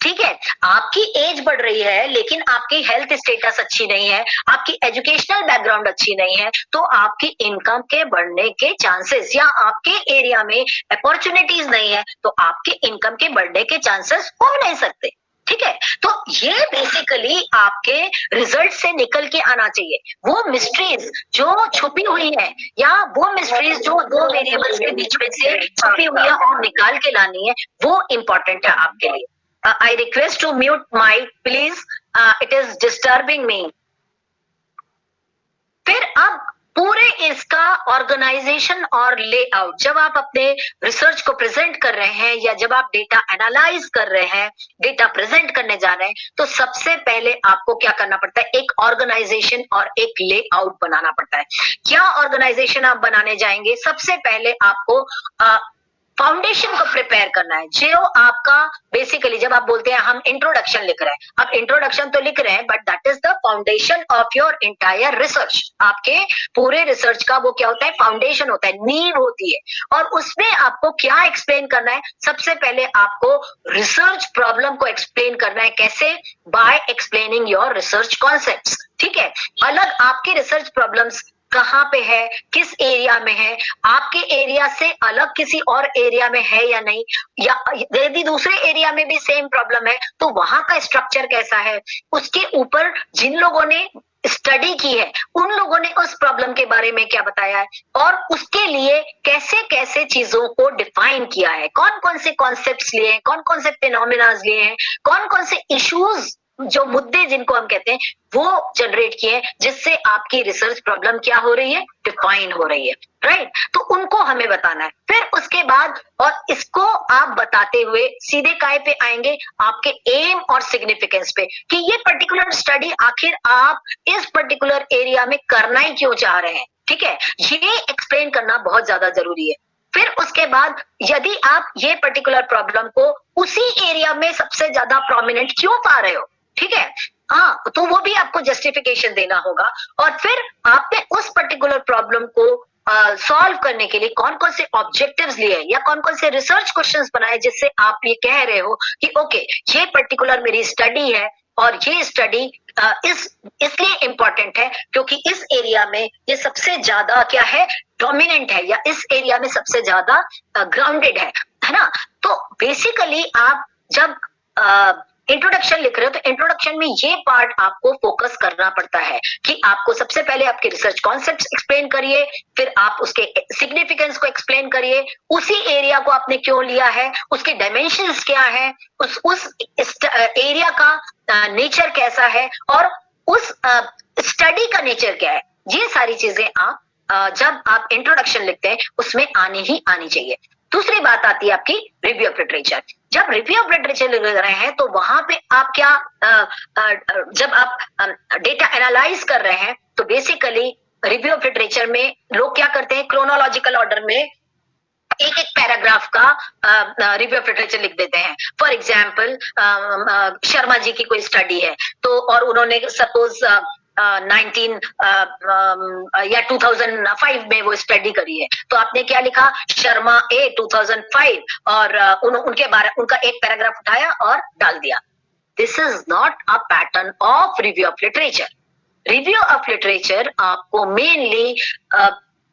ठीक है, आपकी एज बढ़ रही है लेकिन आपकी हेल्थ स्टेटस अच्छी नहीं है, आपकी एजुकेशनल बैकग्राउंड अच्छी नहीं है, तो आपकी इनकम के बढ़ने के चांसेस या आपके एरिया में अपॉर्चुनिटीज नहीं है तो आपके इनकम के बढ़ने के चांसेस हो नहीं सकते। ठीक है, तो ये बेसिकली आपके रिजल्ट से निकल के आना चाहिए। वो मिस्ट्रीज जो छुपी हुई है या वो मिस्ट्रीज जो दो वेरिएबल्स के बीच में से छुपी हुई है और निकाल के लानी है, वो इंपॉर्टेंट है आपके लिए। I request to mute mic, please. It is disturbing me. फिर अब पूरे इसका ऑर्गेनाइजेशन और लेआउट, जब आप अपने रिसर्च को प्रेजेंट कर रहे हैं या जब आप डेटा एनालाइज कर रहे हैं, डेटा प्रेजेंट करने जा रहे हैं, तो सबसे पहले आपको क्या करना पड़ता है, एक ऑर्गेनाइजेशन और एक लेआउट बनाना पड़ता है। क्या ऑर्गेनाइजेशन आप बनाने जाएंगे? सबसे पहले आपको फाउंडेशन को प्रिपेयर करना है। जो आपका बेसिकली जब आप बोलते हैं हम इंट्रोडक्शन लिख रहे हैं, अब इंट्रोडक्शन तो लिख रहे हैं but that is the foundation of your entire research. आपके पूरे रिसर्च का वो क्या होता है, फाउंडेशन होता है, नींव होती है। और उसमें आपको क्या एक्सप्लेन करना है? सबसे पहले आपको रिसर्च प्रॉब्लम को एक्सप्लेन करना है। कैसे? By explaining your research concepts. ठीक है, अलग आपके रिसर्च प्रॉब्लम्स कहाँ पे है, किस एरिया में है, आपके एरिया से अलग किसी और एरिया में है या नहीं, या यदि दूसरे एरिया में भी सेम प्रॉब्लम है तो वहां का स्ट्रक्चर कैसा है, उसके ऊपर जिन लोगों ने स्टडी की है उन लोगों ने उस प्रॉब्लम के बारे में क्या बताया है और उसके लिए कैसे कैसे चीजों को डिफाइन किया है, कौन कौन से कॉन्सेप्ट्स लिए हैं, कौन कौन से फिनोमिनाज लिए हैं, कौन कौन से इश्यूज जो मुद्दे जिनको हम कहते हैं वो जनरेट किए जिससे आपकी रिसर्च प्रॉब्लम क्या हो रही है, डिफाइन हो रही है, राइट। तो उनको हमें बताना है। फिर उसके बाद और इसको आप बताते हुए सीधे काय पे आएंगे, आपके एम और सिग्निफिकेंस पे कि ये पर्टिकुलर स्टडी आखिर आप इस पर्टिकुलर एरिया में करना ही क्यों चाह रहे हैं, ठीक है, ये एक्सप्लेन करना बहुत ज्यादा जरूरी है। फिर उसके बाद यदि आप ये पर्टिकुलर प्रॉब्लम को उसी एरिया में सबसे ज्यादा प्रोमिनेंट क्यों पा रहे हो, ठीक है, हाँ, तो वो भी आपको जस्टिफिकेशन देना होगा। और फिर आपने उस पर्टिकुलर प्रॉब्लम को सॉल्व करने के लिए कौन कौन से ऑब्जेक्टिव्स लिए या कौन कौन से रिसर्च क्वेश्चंस बनाए जिससे आप ये कह रहे हो कि ओके ये पर्टिकुलर मेरी स्टडी है और ये स्टडी इसलिए इंपॉर्टेंट है क्योंकि इस एरिया में ये सबसे ज्यादा क्या है, डोमिनेंट है, या इस एरिया में सबसे ज्यादा ग्राउंडेड है ना। तो बेसिकली आप जब इंट्रोडक्शन लिख रहे हो तो इंट्रोडक्शन में ये पार्ट आपको फोकस करना पड़ता है कि आपको सबसे पहले आपके रिसर्च कॉन्सेप्ट्स एक्सप्लेन करिए, फिर आप उसके सिग्निफिकेंस को एक्सप्लेन करिए, उसी एरिया को आपने क्यों लिया है, उसके डायमेंशंस क्या है, उस एरिया का नेचर कैसा है और उस स्टडी का नेचर क्या है, ये सारी चीजें आप जब आप इंट्रोडक्शन लिखते हैं उसमें आनी ही आनी चाहिए। दूसरी बात आती है आपकी रिव्यू ऑफ लिटरेचर। जब रिव्यू ऑफ लिटरेचर लिख रहे हैं तो वहां पे आप क्या जब आप डेटा एनालाइज कर रहे हैं तो बेसिकली रिव्यू ऑफ लिटरेचर में लोग क्या करते हैं, क्रोनोलॉजिकल ऑर्डर में एक एक पैराग्राफ का रिव्यू ऑफ लिटरेचर लिख देते हैं। फॉर एग्जाम्पल शर्मा जी की कोई स्टडी है तो और उन्होंने सपोज 2005 में वो स्टडी करी है तो आपने क्या लिखा, शर्मा ए 2005 और उनके बारे उनका एक पैराग्राफ उठाया और डाल दिया। This is not a pattern of review of literature. Review of literature आपको मेनली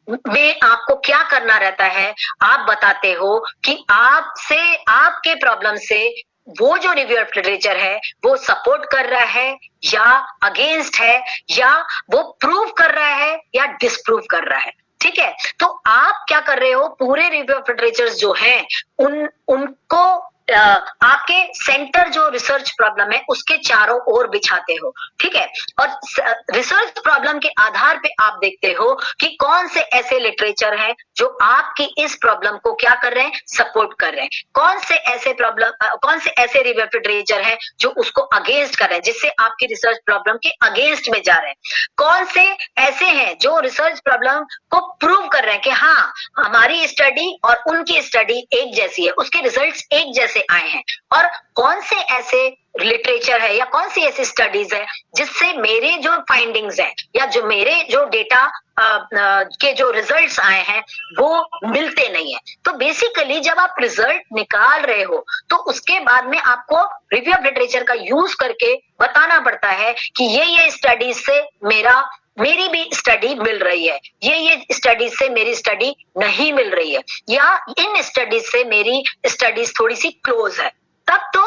में आपको क्या करना रहता है, आप बताते हो कि आपसे आपके प्रॉब्लम से वो जो रिव्यू ऑफ लिटरेचर है वो सपोर्ट कर रहा है या अगेंस्ट है या वो प्रूव कर रहा है या डिसप्रूव कर रहा है, ठीक है। तो आप क्या कर रहे हो, पूरे रिव्यू ऑफ लिटरेचर जो हैं उनको आपके सेंटर जो रिसर्च प्रॉब्लम है उसके चारों ओर बिछाते हो, ठीक है। और रिसर्च प्रॉब्लम के आधार पे आप देखते हो कि कौन से ऐसे लिटरेचर हैं जो आपकी इस प्रॉब्लम को क्या कर रहे हैं, सपोर्ट कर रहे हैं, कौन से ऐसे रिव्यू ऑफ लिटरेचर हैं जो उसको अगेंस्ट कर रहे हैं, जिससे आपकी रिसर्च प्रॉब्लम के अगेंस्ट में जा रहे हैं, कौन से ऐसे हैं जो रिसर्च प्रॉब्लम को प्रूव कर रहे हैं कि हाँ हमारी स्टडी और उनकी स्टडी एक जैसी है, उसके रिजल्ट्स एक जैसे आए हैं, और कौन से ऐसे लिटरेचर है या कौन सी ऐसी स्टडीज है जिससे मेरे जो फाइंडिंग्स हैं या जो मेरे जो डेटा के जो रिजल्ट्स आए हैं वो मिलते नहीं है। तो बेसिकली जब आप रिजल्ट निकाल रहे हो तो उसके बाद में आपको रिव्यू ऑफ लिटरेचर का यूज करके बताना पड़ता है कि ये स्टडीज से मेरी भी स्टडी मिल रही है, ये स्टडीज से मेरी स्टडी नहीं मिल रही है, या इन स्टडीज से मेरी स्टडीज थोड़ी सी क्लोज है, तब तो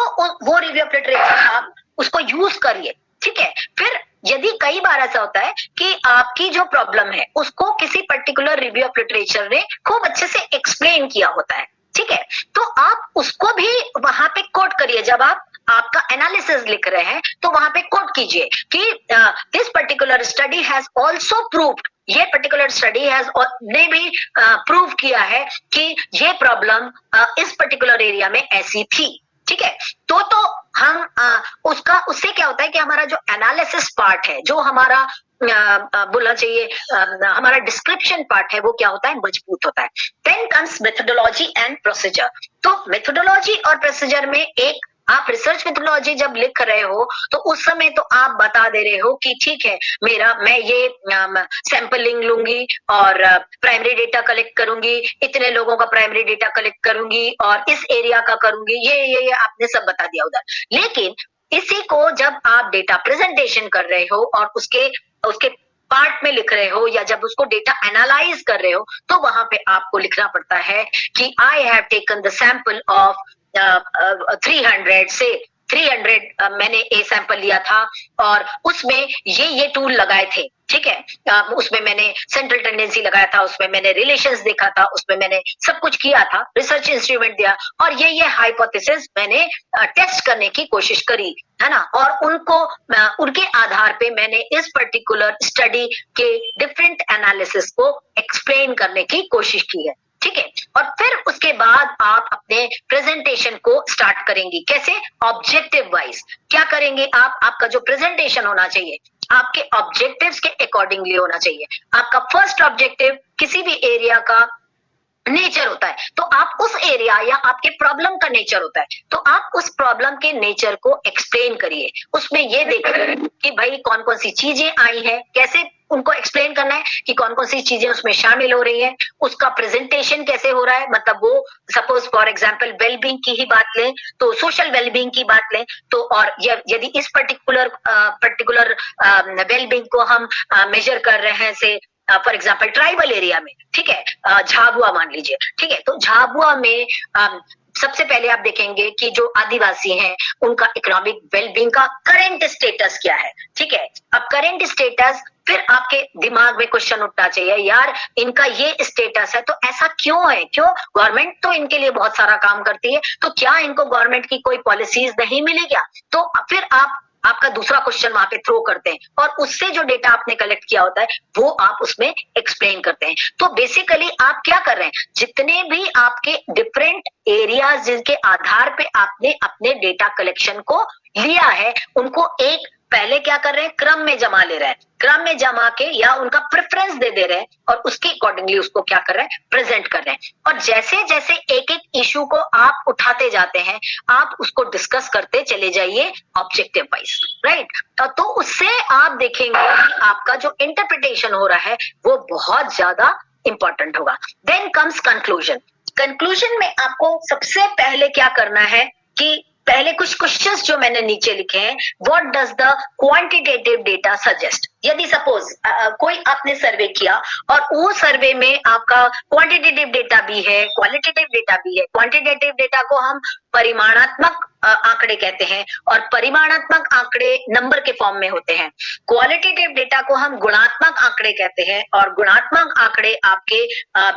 वो रिव्यू ऑफ लिटरेचर आप उसको यूज करिए, ठीक है। फिर यदि कई बार ऐसा होता है कि आपकी जो प्रॉब्लम है उसको किसी पर्टिकुलर रिव्यू ऑफ लिटरेचर ने खूब अच्छे से एक्सप्लेन किया होता है, ठीक है, तो आप उसको भी वहां पे कोट करिए। जब आपका एनालिसिस लिख रहे हैं तो वहां पे कोट कीजिए कि this particular study has also proved, ये पर्टिकुलर स्टडी हैज ने भी प्रूव किया है कि ये प्रॉब्लम इस पर्टिकुलर एरिया में ऐसी थी, ठीक है। तो हम उससे क्या होता है कि हमारा जो एनालिसिस पार्ट है, जो हमारा बोलना चाहिए हमारा डिस्क्रिप्शन पार्ट है, वो क्या होता है, मजबूत होता है। Then comes methodology and procedure. तो मेथोडोलॉजी और प्रोसीजर में एक आप रिसर्च मेथोडोलॉजी जब लिख रहे हो तो उस समय तो आप बता दे रहे हो कि ठीक है मैं ये सैंपलिंग लूंगी और प्राइमरी डेटा कलेक्ट करूंगी, इतने लोगों का प्राइमरी डेटा कलेक्ट करूंगी और इस एरिया का करूंगी, ये आपने सब बता दिया उधर। लेकिन इसी को जब आप डेटा प्रेजेंटेशन कर रहे हो और उसके पार्ट में लिख रहे हो या जब उसको डेटा एनालाइज कर रहे हो तो वहां पे आपको लिखना पड़ता है कि I have taken the sample of 300 से 300 मैंने ए सैंपल लिया था और उसमें ये टूल लगाए थे, ठीक है। उसमें मैंने सेंट्रल टेंडेंसी लगाया था, उसमें मैंने रिलेशंस देखा था, उसमें मैंने सब कुछ किया था, रिसर्च इंस्ट्रूमेंट दिया और ये हाइपोथेसिस मैंने टेस्ट करने की कोशिश करी, है ना। और उनके आधार पे मैंने इस पर्टिकुलर स्टडी के डिफरेंट एनालिसिस को एक्सप्लेन करने की कोशिश की है, ठीक है। और फिर उसके बाद आप अपने प्रेजेंटेशन को स्टार्ट करेंगी। कैसे? ऑब्जेक्टिव वाइज क्या करेंगे आप? आपका जो प्रेजेंटेशन होना चाहिए आपके ऑब्जेक्टिव्स के अकॉर्डिंगली होना चाहिए। आपका फर्स्ट ऑब्जेक्टिव किसी भी एरिया का नेचर होता है, तो आप उस एरिया या आपके प्रॉब्लम का नेचर होता है, तो आप उस प्रॉब्लम के नेचर को एक्सप्लेन करिए। उसमें ये देखिए कि भाई कौन कौन सी चीजें आई हैं, कैसे उनको एक्सप्लेन करना है कि कौन कौन सी चीजें उसमें शामिल हो रही हैं, उसका प्रेजेंटेशन कैसे हो रहा है। मतलब वो सपोज फॉर एग्जांपल वेलबींग की ही बात लें तो सोशल वेलबींग की बात लें तो, और यदि इस पर्टिकुलर वेलबींग को हम मेजर कर रहे हैं से फॉर एग्जाम्पल ट्राइबल एरिया में, ठीक है, झाबुआ मान लीजिए, ठीक है, तो झाबुआ में सबसे पहले आप देखेंगे कि जो आदिवासी हैं उनका इकोनॉमिक वेलबींग का करंट स्टेटस क्या है, ठीक है। अब करंट स्टेटस, फिर आपके दिमाग में क्वेश्चन उठना चाहिए, यार इनका ये स्टेटस है तो ऐसा क्यों है, क्यों? गवर्नमेंट तो इनके लिए बहुत सारा काम करती है, तो क्या इनको गवर्नमेंट की कोई पॉलिसीज नहीं मिली क्या? तो फिर आपका दूसरा क्वेश्चन वहां पे थ्रो करते हैं और उससे जो डेटा आपने कलेक्ट किया होता है वो आप उसमें एक्सप्लेन करते हैं। तो बेसिकली आप क्या कर रहे हैं, जितने भी आपके डिफरेंट एरियाज जिनके आधार पे आपने अपने डेटा कलेक्शन को लिया है उनको एक पहले क्या कर रहे हैं, क्रम में जमा ले रहे हैं, क्रम में जमा के या उनका प्रेफरेंस दे रहे हैं और उसके अकॉर्डिंगली उसको क्या कर रहे हैं, प्रेजेंट कर रहे हैं। और जैसे जैसे एक एक इशू को आप उठाते जाते हैं आप उसको डिस्कस करते चले जाइए ऑब्जेक्टिव वाइज, राइट। तो उससे आप देखेंगे कि आपका जो इंटरप्रिटेशन हो रहा है वो बहुत ज्यादा इंपॉर्टेंट होगा। Then comes conclusion. कंक्लूजन में आपको सबसे पहले क्या करना है कि पहले कुछ क्वेश्चंस जो मैंने नीचे लिखे हैं, what does the quantitative data suggest. यदि सपोज कोई आपने सर्वे किया और वो सर्वे में आपका क्वांटिटेटिव डेटा भी है क्वालिटेटिव डेटा भी है। क्वांटिटेटिव डेटा को हम परिमाणात्मक आंकड़े कहते हैं और परिमाणात्मक आंकड़े नंबर के फॉर्म में होते हैं। क्वालिटेटिव डेटा को हम गुणात्मक आंकड़े कहते हैं और गुणात्मक आंकड़े आपके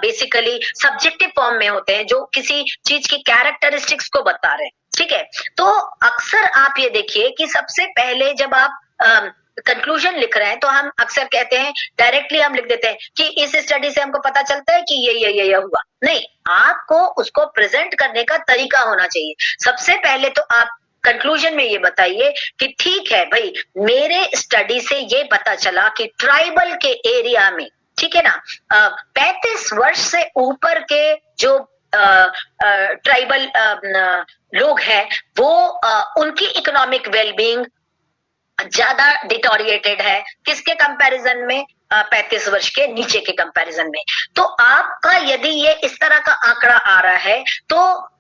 बेसिकली सब्जेक्टिव फॉर्म में होते हैं जो किसी चीज की कैरेक्टरिस्टिक्स को बता रहे हैं, ठीक है। तो अक्सर आप ये देखिए कि सबसे पहले जब आप कंक्लूजन लिख रहे हैं तो हम अक्सर कहते हैं, डायरेक्टली हम लिख देते हैं कि इस स्टडी से हमको पता चलता है कि ये हुआ। नहीं, आपको उसको प्रेजेंट करने का तरीका होना चाहिए। सबसे पहले तो आप कंक्लूजन में ये बताइए कि ठीक है भाई, मेरे स्टडी से ये पता चला कि ट्राइबल के एरिया में, ठीक है ना, 35 वर्ष से ऊपर के जो ट्राइबल लोग हैं वो उनकी इकोनॉमिक वेलबींग ज्यादा डिटोरिएटेड है। किसके कंपैरिजन में? 35 वर्ष के नीचे के कंपैरिजन में। तो आपका यदि ये इस तरह का आंकड़ा आ रहा है तो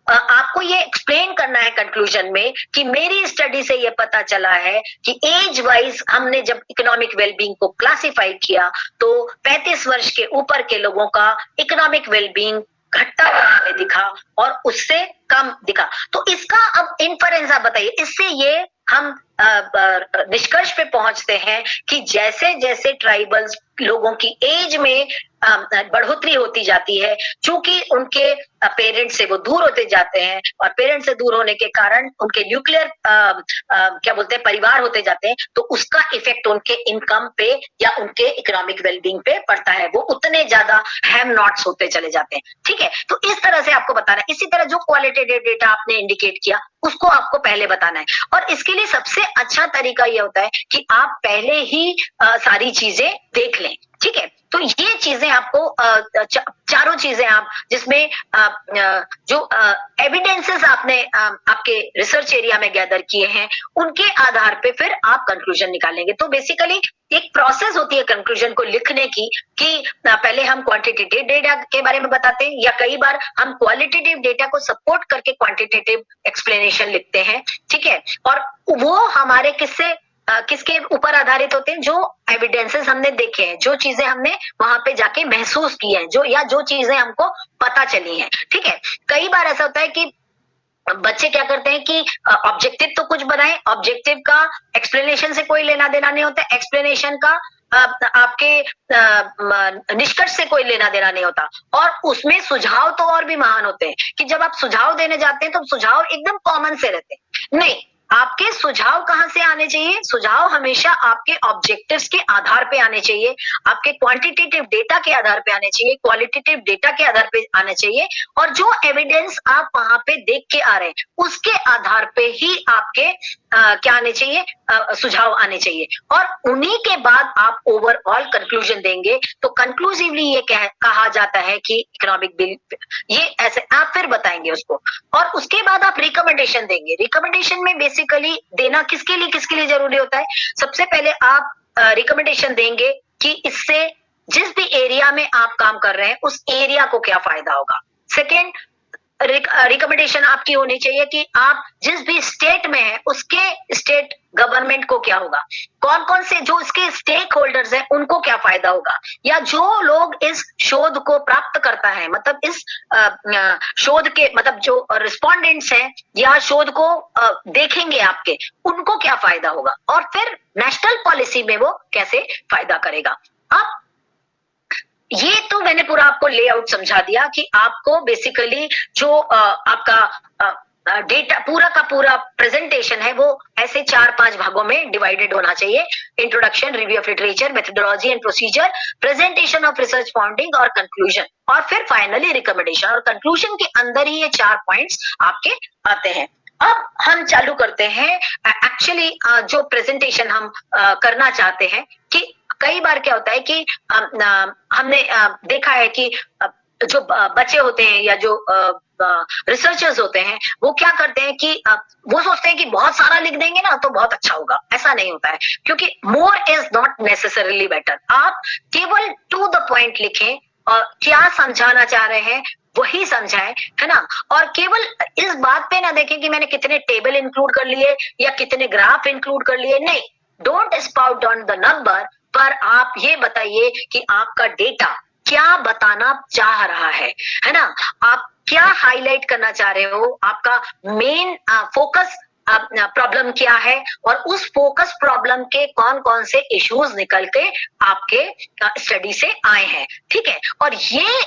आपको ये एक्सप्लेन करना है कंक्लूजन में कि मेरी स्टडी से ये पता चला है कि एज वाइज हमने जब इकोनॉमिक वेलबींग को क्लासिफाई किया तो 35 वर्ष के ऊपर के लोगों का इकोनॉमिक वेलबींग घटता हुआ दिखा और उससे कम दिखा। तो इसका अब इन्फरेंस आप बताइए, इससे ये हम निष्कर्ष पे पहुंचते हैं कि जैसे जैसे ट्राइबल्स लोगों की एज में बढ़ोतरी होती जाती है, चूंकि उनके पेरेंट्स से वो दूर होते जाते हैं और पेरेंट्स से दूर होने के कारण उनके न्यूक्लियर क्या बोलते हैं परिवार होते जाते हैं, तो उसका इफेक्ट उनके इनकम पे या उनके इकोनॉमिक वेलबींग पे पड़ता है। वो उतने ज्यादा हैम नॉट्स होते चले जाते हैं, ठीक है। तो इस तरह से आपको बताना है। इसी तरह जो क्वालिटेटिव डेटा आपने इंडिकेट किया उसको आपको पहले बताना है और इसके लिए सबसे अच्छा तरीका यह होता है कि आप पहले ही सारी चीजें देख लें, ठीक है। तो ये चीजें आपको चारों चीजें आप जिसमें जो एविडेंसेस आपने आपके रिसर्च एरिया में गैदर किए हैं उनके आधार पे फिर आप कंक्लूजन निकालेंगे। तो बेसिकली एक प्रोसेस होती है कंक्लूजन को लिखने की कि पहले हम क्वांटिटेटिव डेटा के बारे में बताते हैं या कई बार हम क्वालिटेटिव डेटा को सपोर्ट करके क्वांटिटेटिव एक्सप्लेनेशन लिखते हैं, ठीक है। और वो हमारे किसके ऊपर आधारित होते हैं? जो एविडेंसेस हमने देखे हैं, जो चीजें हमने वहां पे जाके महसूस की हैं, जो चीजें हमको पता चली हैं, ठीक है। कई बार ऐसा होता है कि बच्चे क्या करते हैं कि ऑब्जेक्टिव तो कुछ बनाए, ऑब्जेक्टिव का एक्सप्लेनेशन से कोई लेना देना नहीं होता, एक्सप्लेनेशन का आपके निष्कर्ष से कोई लेना देना नहीं होता, और उसमें सुझाव तो और भी महान होते हैं कि जब आप सुझाव देने जाते हैं तो सुझाव एकदम कॉमन से रहते हैं। नहीं, आपके सुझाव कहां से आने चाहिए? सुझाव हमेशा आपके ऑब्जेक्टिव्स के आधार पे आने चाहिए, आपके क्वांटिटेटिव डेटा के आधार पे आने चाहिए, क्वालिटेटिव डेटा के आधार पे आने चाहिए, और जो एविडेंस आप वहां पे देख के आ रहे हैं उसके आधार पे ही आपके क्या आने चाहिए, सुझाव आने चाहिए, और उन्हीं के बाद आप ओवरऑल कंक्लूजन देंगे। तो कंक्लूसिवली ये कहा जाता है कि इकोनॉमिक बिल ये ऐसे आप फिर बताएंगे उसको, और उसके बाद आप रिकमेंडेशन देंगे। रिकमेंडेशन में बेसिकली देना किसके लिए जरूरी होता है? सबसे पहले आप रिकमेंडेशन देंगे कि इससे जिस भी एरिया में आप काम कर रहे हैं उस एरिया को क्या फायदा होगा। सेकेंड रिकमेंडेशन आपकी होनी चाहिए कि आप जिस भी स्टेट में है उसके स्टेट गवर्नमेंट को क्या होगा, कौन कौन से जो इसके स्टेक होल्डर्स हैं उनको क्या फायदा होगा, या जो लोग इस शोध को प्राप्त करता है, मतलब इस शोध के मतलब जो रिस्पोंडेंट्स हैं या शोध को देखेंगे आपके, उनको क्या फायदा होगा, और फिर नेशनल पॉलिसी में वो कैसे फायदा करेगा। अब ये तो मैंने पूरा आपको लेआउट समझा दिया कि आपको बेसिकली जो आपका डेटा पूरा का पूरा प्रेजेंटेशन है वो ऐसे 4-5 भागों में डिवाइडेड होना चाहिए। Introduction, review of literature, methodology and procedure, presentation of research founding और कंक्लूजन, और फिर फाइनली रिकमेंडेशन। और कंक्लूजन के अंदर ही ये 4 पॉइंट्स आपके आते हैं। अब हम चालू करते हैं एक्चुअली जो प्रेजेंटेशन हम करना चाहते हैं। कि कई बार क्या होता है कि हमने देखा है कि जो बच्चे होते हैं या जो रिसर्चर्स होते हैं वो क्या करते हैं कि वो सोचते हैं कि बहुत सारा लिख देंगे ना तो बहुत अच्छा होगा। ऐसा नहीं होता है, क्योंकि more is not necessarily better. आप केवल टू द पॉइंट लिखें और क्या समझाना चाह रहे हैं वही समझाएं, है ना। और केवल इस बात पे ना देखें कि मैंने कितने टेबल इंक्लूड कर लिए या कितने ग्राफ इंक्लूड कर लिए। नहीं, don't spout on the number, पर आप ये बताइए कि आपका डेटा क्या बताना चाह रहा है ना। आप क्या हाईलाइट करना चाह रहे हो, आपका मेन फोकस प्रॉब्लम क्या है, और उस फोकस प्रॉब्लम के कौन कौन से इश्यूज निकल के आपके स्टडी से आए हैं, ठीक है। और ये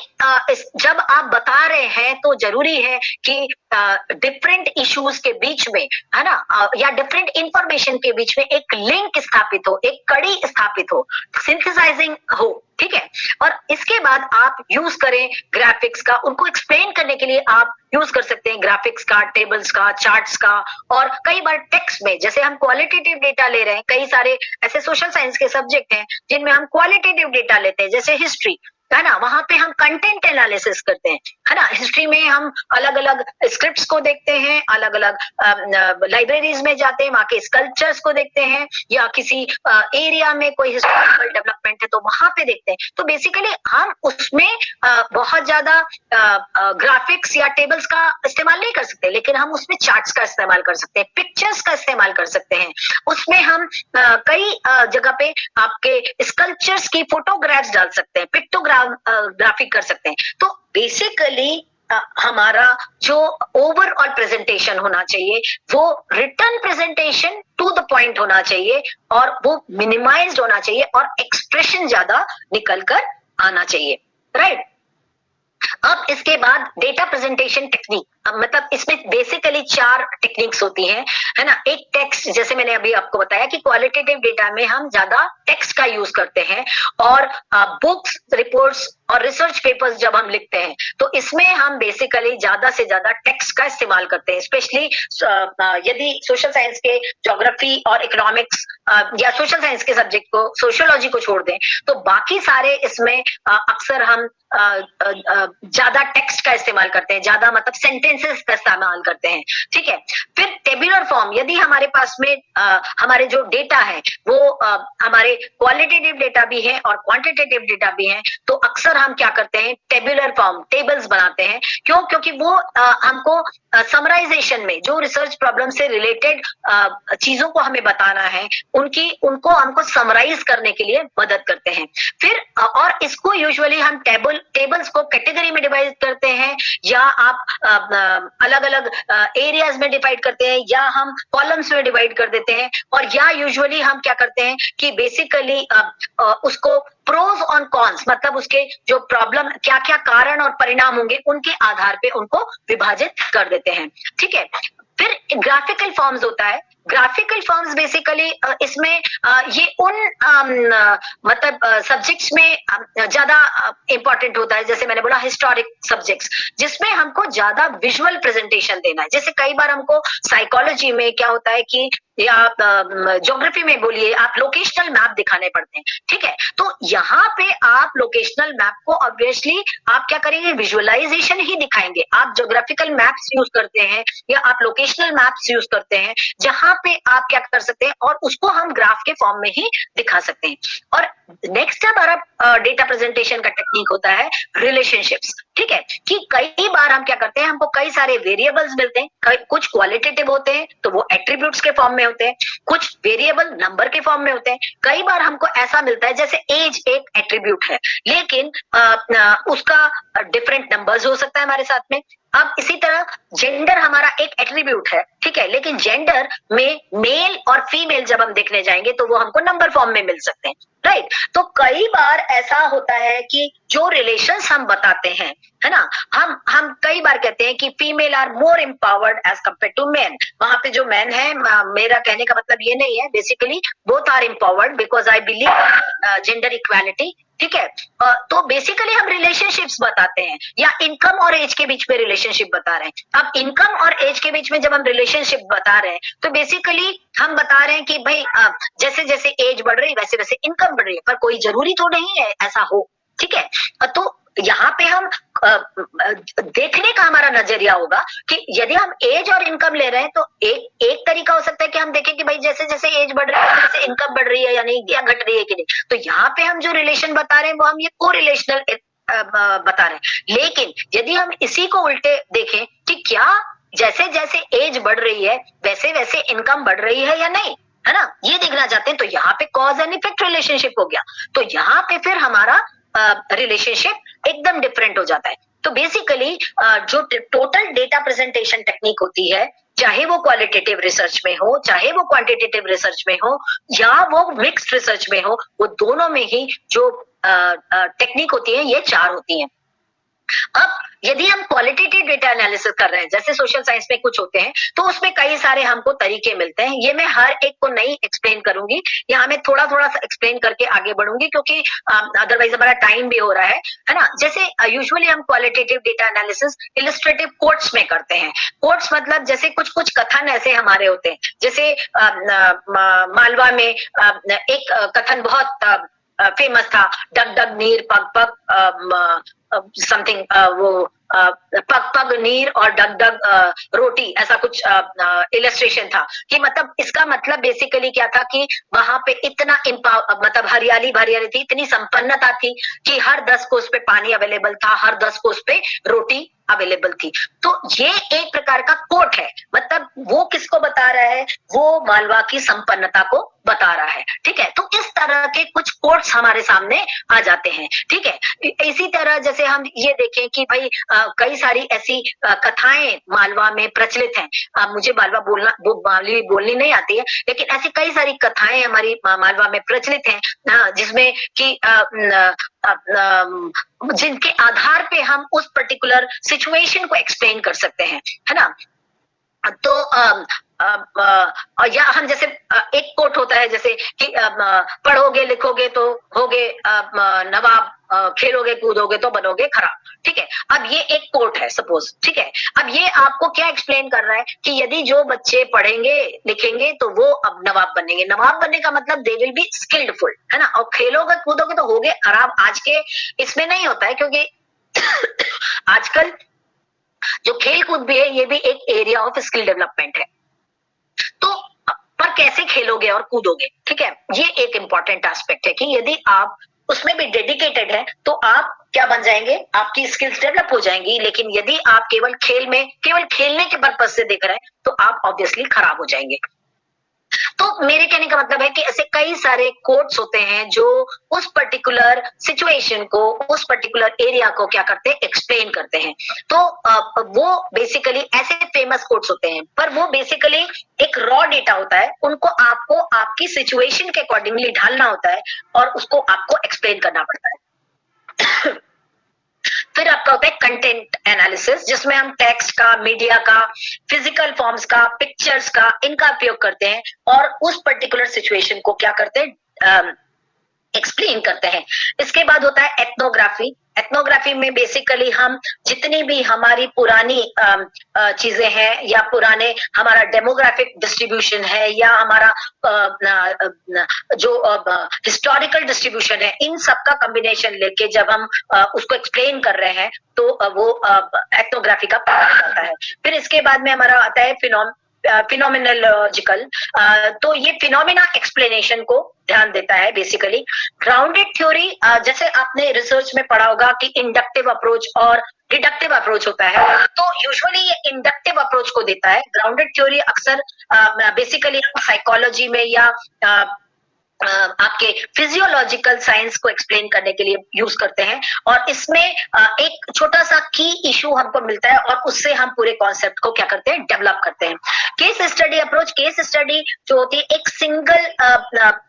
जब आप बता रहे हैं तो जरूरी है कि डिफरेंट इश्यूज के बीच में, है ना, या डिफरेंट इंफॉर्मेशन के बीच में एक लिंक स्थापित हो, एक कड़ी स्थापित हो, सिंथेसाइजिंग हो, ठीक है। और इसके बाद आप यूज करें ग्राफिक्स का, उनको एक्सप्लेन करने के लिए आप यूज कर सकते हैं ग्राफिक्स का, टेबल्स का, चार्ट्स का, और कई बार टेक्स्ट में, जैसे हम क्वालिटेटिव डेटा ले रहे हैं, कई सारे ऐसे सोशल साइंस के सब्जेक्ट हैं जिनमें हम क्वालिटेटिव डेटा लेते हैं, जैसे हिस्ट्री, है ना, वहां पे हम कंटेंट एनालिसिस करते हैं, है ना। हिस्ट्री में हम अलग अलग स्क्रिप्ट्स को देखते हैं, अलग अलग लाइब्रेरीज में जाते हैं, वहां के स्कल्पचर्स को देखते हैं, या किसी एरिया में कोई हिस्टोरिकल डेवलपमेंट है तो वहां पे देखते हैं। तो बेसिकली हम उसमें बहुत ज्यादा ग्राफिक्स या टेबल्स का इस्तेमाल नहीं कर सकते, लेकिन हम उसमें चार्ट्स का इस्तेमाल कर सकते हैं, पिक्चर्स का इस्तेमाल कर सकते हैं। उसमें हम कई जगह पे आपके स्कल्पचर्स की फोटोग्राफ्स डाल सकते हैं, ग्राफिक कर सकते हैं। तो बेसिकली हमारा जो ओवरऑल प्रेजेंटेशन होना चाहिए वो return presentation to the point होना चाहिए, और वो मिनिमाइज्ड होना चाहिए, और एक्सप्रेशन ज्यादा निकल कर आना चाहिए, राइट। अब इसके बाद डेटा प्रेजेंटेशन टेक्निक, मतलब इसमें बेसिकली 4 टेक्निक्स होती हैं, है ना। एक टेक्स्ट, जैसे मैंने अभी आपको बताया कि क्वालिटेटिव डेटा में हम ज्यादा टेक्स्ट का यूज करते हैं, और बुक्स, रिपोर्ट्स और रिसर्च पेपर्स जब हम लिखते हैं तो इसमें हम बेसिकली ज्यादा से ज्यादा टेक्स्ट का इस्तेमाल करते हैं। स्पेशली यदि सोशल साइंस के ज्योग्राफी और इकोनॉमिक्स या सोशल साइंस के सब्जेक्ट को, सोशियोलॉजी को छोड़ दें, तो बाकी सारे इसमें अक्सर हम ज्यादा टेक्स्ट का इस्तेमाल करते हैं, ज्यादा मतलब सेंटेंसेस का इस्तेमाल करते हैं, ठीक है। फिर टेबुलर फॉर्म, यदि हमारे पास में हमारे जो डेटा है वो हमारे क्वालिटेटिव डेटा भी है और क्वांटिटेटिव डेटा भी है, तो अक्सर हम क्या करते हैं, टेबुलर फॉर्म, टेबल्स बनाते हैं। क्यों? क्योंकि वो हमको समराइजेशन में जो रिसर्च प्रॉब्लम से रिलेटेड चीजों को हमें बताना है उनको हमको समराइज करने के लिए मदद करते हैं। फिर और इसको यूजुअली हम टेबल्स को कैटेगरी में डिवाइड करते हैं, या आप अलग अलग एरियाज में डिवाइड करते हैं या हम कॉलम्स में डिवाइड कर देते हैं, और या यूजुअली हम क्या करते हैं कि बेसिकली उसको प्रोज और कॉन्स, मतलब उसके जो प्रॉब्लम क्या क्या कारण और परिणाम होंगे उनके आधार पे उनको विभाजित कर देते हैं। ठीक है, फिर ग्राफिकल फॉर्म्स होता है। ग्राफिकल फॉर्म्स बेसिकली इसमें ये उन मतलब सब्जेक्ट्स में ज्यादा इंपॉर्टेंट होता है, जैसे मैंने बोला हिस्टोरिक सब्जेक्ट्स, जिसमें हमको ज्यादा विजुअल प्रेजेंटेशन देना है। जैसे कई बार हमको साइकोलॉजी में क्या होता है कि या ज्योग्राफी में बोलिए आप लोकेशनल मैप दिखाने पड़ते हैं। ठीक है, तो यहाँ पे आप लोकेशनल मैप को ऑब्वियसली आप क्या करेंगे, विजुअलाइजेशन ही दिखाएंगे। आप ज्योग्राफिकल मैप्स यूज करते हैं या आप लोकेशनल मैप्स यूज करते हैं, जहां पे आप क्या कर सकते हैं और उसको हम ग्राफ के फॉर्म में ही दिखा सकते हैं। और नेक्स्ट हमारा डेटा प्रेजेंटेशन का टेक्निक होता है रिलेशनशिप्स। ठीक है, कि कई बार हम क्या करते हैं, हमको कई सारे वेरिएबल्स मिलते हैं, कुछ क्वालिटेटिव होते हैं तो वो एट्रीब्यूट्स के फॉर्म में होते हैं, कुछ वेरिएबल नंबर के फॉर्म में होते हैं। कई बार हमको ऐसा मिलता है जैसे एज एक एट्रीब्यूट है, लेकिन उसका डिफरेंट नंबर्स हो सकता है हमारे साथ में। अब इसी तरह जेंडर हमारा एक एट्रीब्यूट है, ठीक है, लेकिन जेंडर में मेल और फीमेल जब हम देखने जाएंगे तो वो हमको नंबर फॉर्म में मिल सकते हैं, राइट। तो कई बार ऐसा होता है कि जो रिलेशंस हम बताते हैं, है ना, हम कई बार कहते हैं कि female are more empowered as compare to men. वहां पे जो मैन है, मेरा कहने का मतलब ये नहीं है, basically both are empowered because I believe gender equality. ठीक है, तो बेसिकली हम रिलेशनशिप्स बताते हैं या इनकम और एज के बीच में रिलेशनशिप बता रहे हैं। अब इनकम और एज के बीच में जब हम रिलेशनशिप बता रहे हैं तो बेसिकली हम बता रहे हैं कि भाई जैसे जैसे एज बढ़ रही है वैसे वैसे इनकम बढ़ रही है, पर कोई जरूरी तो नहीं है ऐसा हो। ठीक है, तो यहाँ पे हम देखने का हमारा नजरिया होगा कि यदि हम एज और इनकम ले रहे हैं तो एक तरीका हो सकता है कि हम देखें कि भाई जैसे जैसे एज बढ़ रही है वैसे इनकम बढ़ रही है या नहीं, या घट रही है कि नहीं। तो यहाँ पे हम जो रिलेशन बता रहे हैं वो हम ये कोरिलेशनल बता रहे हैं। लेकिन यदि हम इसी को उल्टे देखें कि क्या जैसे जैसे एज बढ़ रही है वैसे वैसे इनकम बढ़ रही है या नहीं, है ना, ये देखना चाहते हैं, तो यहाँ पे कॉज एंड इफेक्ट रिलेशनशिप हो गया। तो यहाँ पे फिर हमारा रिलेशनशिप एकदम डिफरेंट हो जाता है। तो बेसिकली जो टोटल डेटा प्रेजेंटेशन टेक्निक होती है, चाहे वो क्वालिटेटिव रिसर्च में हो, चाहे वो क्वांटिटेटिव रिसर्च में हो, या वो मिक्स्ड रिसर्च में हो, वो दोनों में ही जो टेक्निक होती है ये 4 होती हैं। अब यदि हम क्वालिटेटिव डेटा एनालिसिस कर रहे हैं, जैसे सोशल साइंस में कुछ होते हैं, तो उसमें कई सारे हमको तरीके मिलते हैं। ये मैं हर एक को नहीं एक्सप्लेन करूंगी, यहाँ मैं थोड़ा थोड़ा सा एक्सप्लेन करके आगे बढ़ूंगी क्योंकि अदरवाइज हमारा टाइम भी हो रहा है ना। जैसे यूजुअली हम qualitative data analysis illustrative quotes में करते हैं। कोट्स मतलब जैसे कुछ कुछ कथन ऐसे हमारे होते हैं, जैसे मालवा में एक कथन बहुत फेमस था, डग डग नीर पग पग समथिंग, वो पग पग नीर और डग डग रोटी, ऐसा कुछ इलस्ट्रेशन था कि मतलब इसका मतलब बेसिकली क्या था कि वहां पे इतना मतलब हरियाली भरियाली थी, इतनी संपन्नता थी कि हर 10 कोस पे पानी अवेलेबल था, हर 10 कोस पे रोटी अवेलेबल थी। तो ये एक प्रकार का कोट है, मतलब वो किसको बता रहा है, वो मालवा की संपन्नता को बता रहा है। ठीक है, तो इस तरह के कुछ कोट्स हमारे सामने आ जाते हैं। ठीक है, इसी तरह जैसे हम ये देखें कि भाई कई सारी ऐसी कथाएं मालवा में प्रचलित हैं। मुझे मालवा बोलनी नहीं आती है, लेकिन ऐसी कई सारी कथाएं हमारी मालवा में प्रचलित हैं, जिसमें कि जिनके आधार पे हम उस पर्टिकुलर सिचुएशन को एक्सप्लेन कर सकते हैं, है ना। तो या हम जैसे एक कोट होता है जैसे कि पढ़ोगे लिखोगे तो होगे नवाब, खेलोगे कूदोगे तो बनोगे खराब। ठीक है, अब ये एक कोट है सपोज। ठीक है, अब ये आपको क्या एक्सप्लेन कर रहा है कि यदि जो बच्चे पढ़ेंगे लिखेंगे तो वो अब नवाब बनेंगे। नवाब बनने का मतलब दे विल बी स्किल्डफुल, है ना, और खेलोगे कूदोगे तो होगे खराब। आज के इसमें नहीं होता है क्योंकि आजकल जो खेल कूद भी है ये भी एक एरिया ऑफ स्किल डेवलपमेंट है। तो पर कैसे खेलोगे और कूदोगे, ठीक है, ये एक इंपॉर्टेंट एस्पेक्ट है कि यदि आप उसमें भी डेडिकेटेड है तो आप क्या बन जाएंगे, आपकी स्किल्स डेवलप हो जाएंगी। लेकिन यदि आप केवल खेलने के पर्पज से देख रहे हैं तो आप ऑब्वियसली खराब हो जाएंगे। तो मेरे कहने का मतलब है कि ऐसे कई सारे कोट्स होते हैं जो उस पर्टिकुलर सिचुएशन को, उस पर्टिकुलर एरिया को क्या करते हैं, एक्सप्लेन करते हैं। तो वो बेसिकली ऐसे फेमस कोट्स होते हैं, पर वो बेसिकली एक रॉ डेटा होता है, उनको आपको आपकी सिचुएशन के अकॉर्डिंगली ढालना होता है और उसको आपको एक्सप्लेन करना पड़ता है। फिर आपका होता है कंटेंट एनालिसिस, जिसमें हम टेक्स्ट का, मीडिया का, फिजिकल फॉर्म्स का, पिक्चर्स का, इनका उपयोग करते हैं और उस पर्टिकुलर सिचुएशन को क्या करते हैं, एक्सप्लेन करते हैं। इसके बाद होता है एथनोग्राफी। एथनोग्राफी में बेसिकली हम जितनी भी हमारी पुरानी चीजें हैं या पुराने हमारा डेमोग्राफिक डिस्ट्रीब्यूशन है या हमारा जो हिस्टोरिकल डिस्ट्रीब्यूशन है, इन सब का कॉम्बिनेशन लेके जब हम उसको एक्सप्लेन कर रहे हैं तो वो एथनोग्राफी का पार्ट आता है। फिर इसके बाद में हमारा आता है फिनोमिनोलॉजिकल, तो ये फिनोमिना एक्सप्लेनेशन को ध्यान देता है बेसिकली। ग्राउंडेड थ्योरी, जैसे आपने रिसर्च में पढ़ा होगा कि इंडक्टिव अप्रोच और डिडक्टिव अप्रोच होता है, तो यूजुअली ये इंडक्टिव अप्रोच को देता है। ग्राउंडेड थ्योरी अक्सर बेसिकली साइकोलॉजी में या आपके फिजियोलॉजिकल साइंस को एक्सप्लेन करने के लिए यूज करते हैं और इसमें एक छोटा सा की इशू हमको मिलता है और उससे हम पूरे कॉन्सेप्ट को क्या करते हैं, डेवलप करते हैं। Case study approach, case study जो होती है एक सिंगल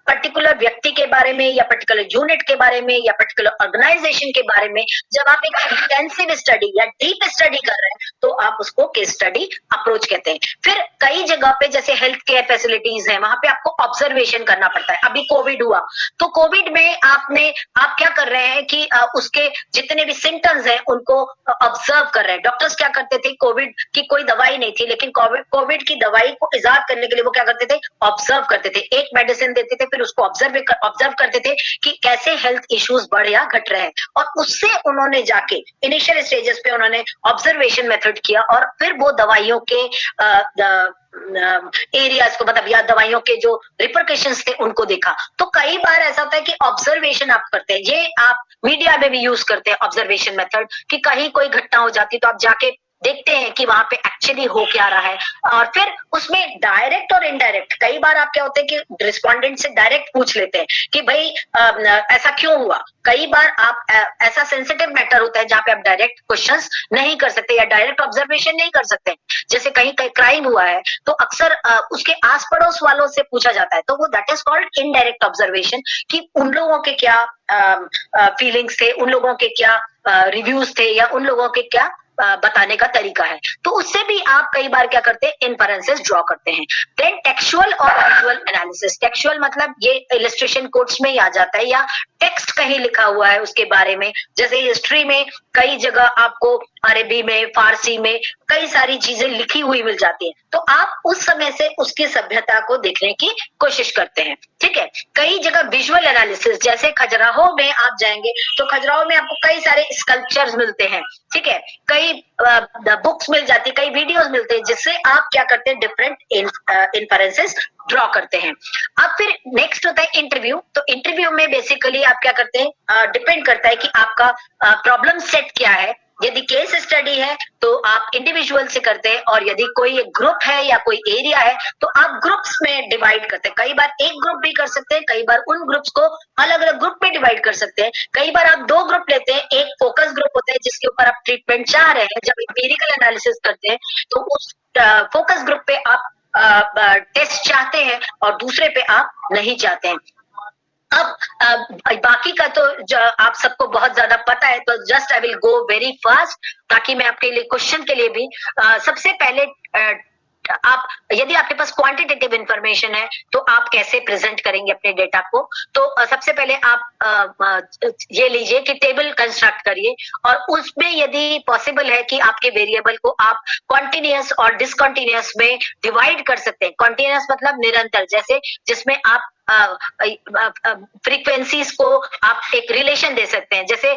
पर्टिकुलर व्यक्ति के बारे में या पर्टिकुलर यूनिट के बारे में या पर्टिकुलर ऑर्गेनाइजेशन के बारे में जब आप एक इंटेंसिव स्टडी या डीप स्टडी कर रहे हैं तो आप उसको केस स्टडी अप्रोच कहते हैं। फिर कई जगह पे जैसे हेल्थ केयर फैसिलिटीज है, वहां पे आपको ऑब्जर्वेशन करना पड़ता है। अभी कोविड हुआ तो कोविड में आप क्या कर रहे हैं कि उसके जितने भी सिम्टम्स हैं उनको ऑब्जर्व कर रहे हैं। डॉक्टर्स क्या करते थे, कोविड की कोई दवाई नहीं थी लेकिन कोविड की दवाई को इजाद करने के लिए वो क्या करते थे, ऑब्जर्व करते थे। एक मेडिसिन देते थे, फिर उसको ऑब्जर्व करते थे कि कैसे हेल्थ इश्यूज बढ़ या घट रहे हैं और उससे उन्होंने जाके इनिशियल स्टेजेस पे उन्होंने ऑब्जर्वेशन मेथड किया और फिर वो दवाइयों के एरियाज को, मतलब या दवाइयों के जो रिपरकशंस थे उनको देखा। तो कई बार ऐसा होता है कि ऑब्जर्वेशन आप करते हैं, ये आप मीडिया में भी यूज करते हैं ऑब्जर्वेशन मेथड, कि कहीं कोई घटना हो जाती तो आप जाके देखते हैं कि वहां पे एक्चुअली हो क्या रहा है। और फिर उसमें डायरेक्ट और इनडायरेक्ट, कई बार आप क्या होते हैं कि रिस्पोंडेंट से डायरेक्ट पूछ लेते हैं कि भाई ऐसा क्यों हुआ। कई बार आप ऐसा सेंसिटिव मैटर होता है जहां पे आप डायरेक्ट क्वेश्चंस नहीं कर सकते या डायरेक्ट ऑब्जर्वेशन नहीं कर सकते। जैसे कहीं क्राइम हुआ है तो अक्सर उसके आस पड़ोस वालों से पूछा जाता है, तो वो that is called indirect observation, कि उन लोगों के क्या फीलिंग्स थे, उन लोगों के क्या रिव्यूज थे या उन लोगों के क्या बताने का तरीका है। तो उससे भी आप कई बार क्या करते हैं, इन्फरेंसेस ड्रॉ करते हैं। देन टेक्सुअल और विजुअल एनालिसिस। टेक्सुअल मतलब ये इलस्ट्रेशन कोड्स में ही आ जाता है या टेक्स्ट कहीं लिखा हुआ है उसके बारे में। जैसे हिस्ट्री में कई जगह आपको अरबी में, फारसी में कई सारी चीजें लिखी हुई मिल जाती हैं, तो आप उस समय से उसकी सभ्यता को देखने की कोशिश करते हैं। ठीक है। कई जगह विजुअल एनालिसिस, जैसे खजुराहो में आप जाएंगे तो खजुराहो में आपको कई सारे स्कल्पचर्स मिलते हैं। ठीक है। कई बुक्स मिल जाती, कई वीडियोस मिलते हैं, जिससे आप क्या करते हैं, डिफरेंट इन्फरेंसेस ड्रॉ करते हैं। अब फिर नेक्स्ट होता है इंटरव्यू। तो इंटरव्यू में बेसिकली आप क्या करते हैं, डिपेंड करता है कि आपका प्रॉब्लम सेट क्या है। यदि केस स्टडी है तो आप इंडिविजुअल से करते हैं और यदि कोई एक ग्रुप है या कोई एरिया है तो आप ग्रुप्स में डिवाइड करते हैं। कई बार एक ग्रुप भी कर सकते हैं, कई बार उन ग्रुप्स को अलग अलग ग्रुप में डिवाइड कर सकते हैं। कई बार आप दो ग्रुप लेते हैं, एक फोकस ग्रुप होता है जिसके ऊपर आप ट्रीटमेंट चाह रहे हैं। जब एम्पिरिकल एनालिसिस करते हैं तो उस फोकस ग्रुप पे आप टेस्ट चाहते हैं और दूसरे पे आप नहीं चाहते हैं। अब बाकी का तो आप सबको बहुत ज्यादा पता है, तो just I will go very fast ताकि मैं आपके लिए क्वेश्चन के लिए भी सबसे पहले आप, यदि आपके पास क्वांटिटेटिव इंफॉर्मेशन है तो आप कैसे प्रेजेंट करेंगे अपने डेटा को। तो सबसे पहले आप ये लीजिए कि टेबल कंस्ट्रक्ट करिए और उसमें यदि पॉसिबल है कि आपके वेरिएबल को आप कॉन्टिन्यूअस और डिसकॉन्टिन्यूअस में डिवाइड कर सकते हैं। कॉन्टिन्यूअस मतलब निरंतर, जैसे जिसमें आप फ्रीक्वेंसीज को आप एक रिलेशन दे सकते हैं। जैसे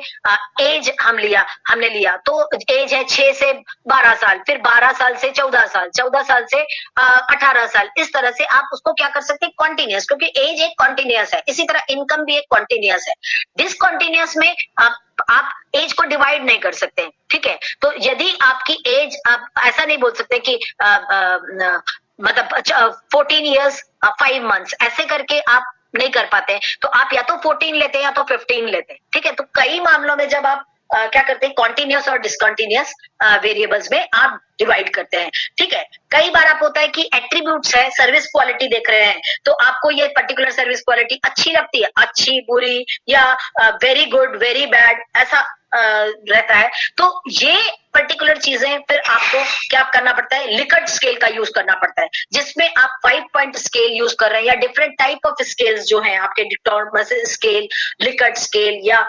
एज हमने लिया तो एज है 6 से 12 साल, फिर 12 साल से 14 साल, 14 साल से 18 साल। इस तरह से आप उसको क्या कर सकते हैं, कॉन्टिन्यूअस, क्योंकि एज एक कॉन्टिन्यूअस है। इसी तरह इनकम भी एक कॉन्टिन्यूअस है। डिसकॉन्टिन्यूअस में आप एज को डिवाइड नहीं कर सकते। ठीक है। तो यदि आपकी एज, आप ऐसा नहीं बोल सकते कि मतलब 14 इयर्स 5 मंथ्स, ऐसे करके आप नहीं कर पाते हैं, तो आप या तो 14 लेते हैं या तो 15 लेते हैं, ठीक है। तो कई मामलों में जब आप क्या करते हैं, कॉन्टिन्यूस और डिसकंटिन्यूस वेरिएबल्स में आप डिवाइड करते हैं, ठीक है। कई बार आप होता है कि एट्रीब्यूट्स है, सर्विस क्वालिटी देख रहे हैं, तो आपको ये पर्टिकुलर सर्विस क्वालिटी अच्छी लगती है, अच्छी, बुरी या वेरी गुड, वेरी बैड, ऐसा रहता है। तो ये पर्टिकुलर चीजें फिर आपको क्या करना पड़ता है, लिकर्ट स्केल का यूज करना पड़ता है, जिसमें आप 5 पॉइंट स्केल यूज कर रहे हैं या डिफरेंट टाइप ऑफ स्केल्स जो हैं आपके, डिटॉर्मस स्केल, लिकर्ट स्केल या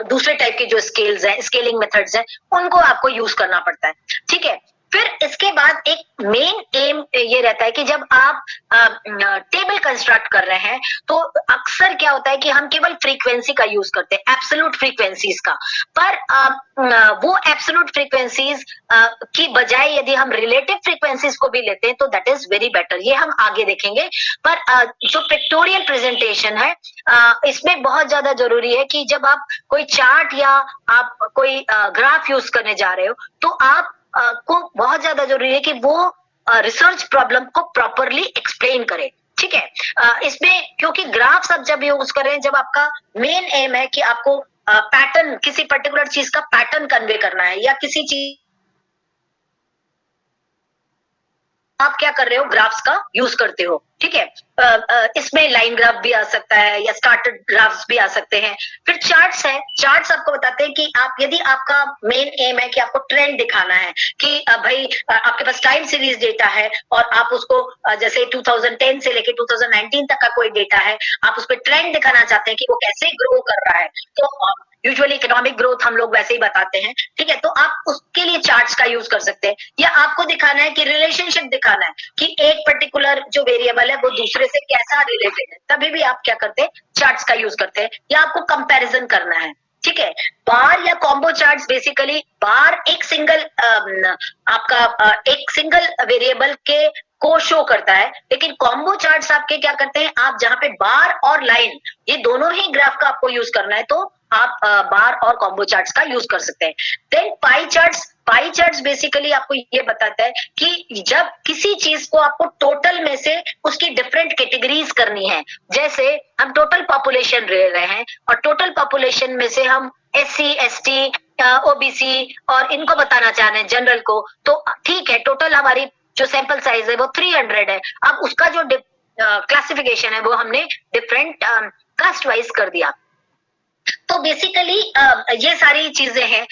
दूसरे टाइप के जो स्केल्स हैं, स्केलिंग मेथड्स हैं, उनको आपको यूज करना पड़ता है, ठीक है। फिर इसके बाद एक मेन एम ये रहता है कि जब आप टेबल कंस्ट्रक्ट कर रहे हैं, तो अक्सर क्या होता है कि हम केवल फ्रीक्वेंसी का यूज करते हैं, एब्सोल्यूट फ्रीक्वेंसीज का, पर वो एब्सोल्यूट फ्रीक्वेंसीज की बजाय यदि हम रिलेटिव फ्रीक्वेंसीज को भी लेते हैं तो दैट इज वेरी बेटर, ये हम आगे देखेंगे। पर जो पिक्टोरियल प्रेजेंटेशन है, इसमें बहुत ज्यादा जरूरी है कि जब आप कोई चार्ट या आप कोई ग्राफ यूज करने जा रहे हो, तो आप को बहुत ज्यादा जरूरी है कि वो रिसर्च प्रॉब्लम को प्रॉपरली एक्सप्लेन करे, ठीक है। इसमें क्योंकि ग्राफ्स आप जब यूज कर रहे हैं, जब आपका मेन एम है कि आपको पैटर्न, किसी पर्टिकुलर चीज का पैटर्न कन्वे करना है या किसी चीज आप क्या कर रहे हो, ग्राफ्स का यूज करते हो, ठीक है। इसमें लाइन ग्राफ भी आ सकता है या स्टार्टेड ग्राफ्स भी आ सकते हैं। फिर चार्ट्स है, चार्ट्स आपको बताते हैं कि आप, यदि आपका मेन एम है कि आपको ट्रेंड दिखाना है कि भाई आपके पास टाइम सीरीज डेटा है और आप उसको जैसे 2010 से लेके 2019 तक का कोई डेटा है, आप उस पर ट्रेंड दिखाना चाहते हैं कि वो कैसे ग्रो कर रहा है, तो यूजुअली इकोनॉमिक ग्रोथ हम लोग वैसे ही बताते हैं, ठीक है। तो आप उसके लिए चार्ट्स का यूज कर सकते हैं, या आपको दिखाना है कि रिलेशनशिप दिखाना है कि एक पर्टिकुलर जो वेरिएबल है वो दूसरे से कैसा रिलेटेड है, तभी भी आप क्या करते हैं, चार्ट्स का यूज करते हैं, या आपको कंपैरिजन करना है, ठीक है। बार या कॉम्बो चार्ट्स, बेसिकली बार एक सिंगल आपका एक सिंगल वेरिएबल के को शो करता है, लेकिन कॉम्बो चार्ट्स आपके क्या करते हैं, आप जहां पे बार और लाइन ये दोनों ही ग्राफ का आपको यूज करना है, तो आप बार और कॉम्बो चार्ट्स का यूज कर सकते हैं। देन पाई चार्ट्स बेसिकली आपको ये बताता है कि जब किसी चीज को आपको टोटल में से उसकी डिफरेंट कैटेगरीज करनी है, जैसे हम टोटल पॉपुलेशन ले रहे हैं और टोटल पॉपुलेशन में से हम SC ST OBC और इनको बताना चाह रहे हैं जनरल को, तो ठीक है, टोटल हमारी जो सैंपल साइज है वो 300 है। अब उसका जो क्लासिफिकेशन है वो हमने डिफरेंट कास्ट वाइज कर दिया। तो बेसिकली ये सारी चीजें हैं।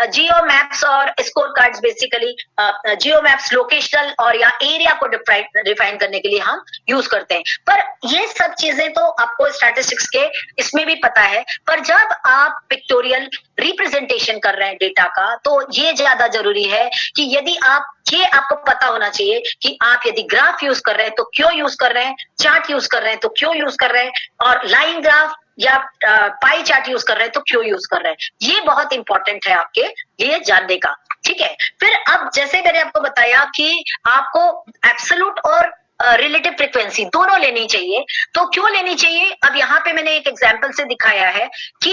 जियो मैप्स और स्कोर कार्ड्स, बेसिकली जियो मैप्स लोकेशनल और या एरिया को डिफाइन करने के लिए हम यूज करते हैं। पर ये सब चीजें तो आपको स्टैटिस्टिक्स के इसमें भी पता है, पर जब आप पिक्टोरियल रिप्रेजेंटेशन कर रहे हैं डेटा का, तो ये ज्यादा जरूरी है कि यदि आप, ये आपको पता होना चाहिए कि आप यदि ग्राफ यूज कर रहे हैं तो क्यों यूज कर रहे हैं, चार्ट यूज कर रहे हैं तो क्यों यूज कर रहे हैं, और लाइन ग्राफ या पाई चार्ट यूज कर रहे हैं तो क्यों यूज कर रहे हैं। ये बहुत इंपॉर्टेंट है आपके लिए जानने का, ठीक है। फिर अब जैसे मैंने आपको बताया कि आपको एब्सोल्यूट और रिलेटिव फ्रीक्वेंसी दोनों लेनी चाहिए, तो क्यों लेनी चाहिए, अब यहाँ पे मैंने एक एग्जांपल से दिखाया है कि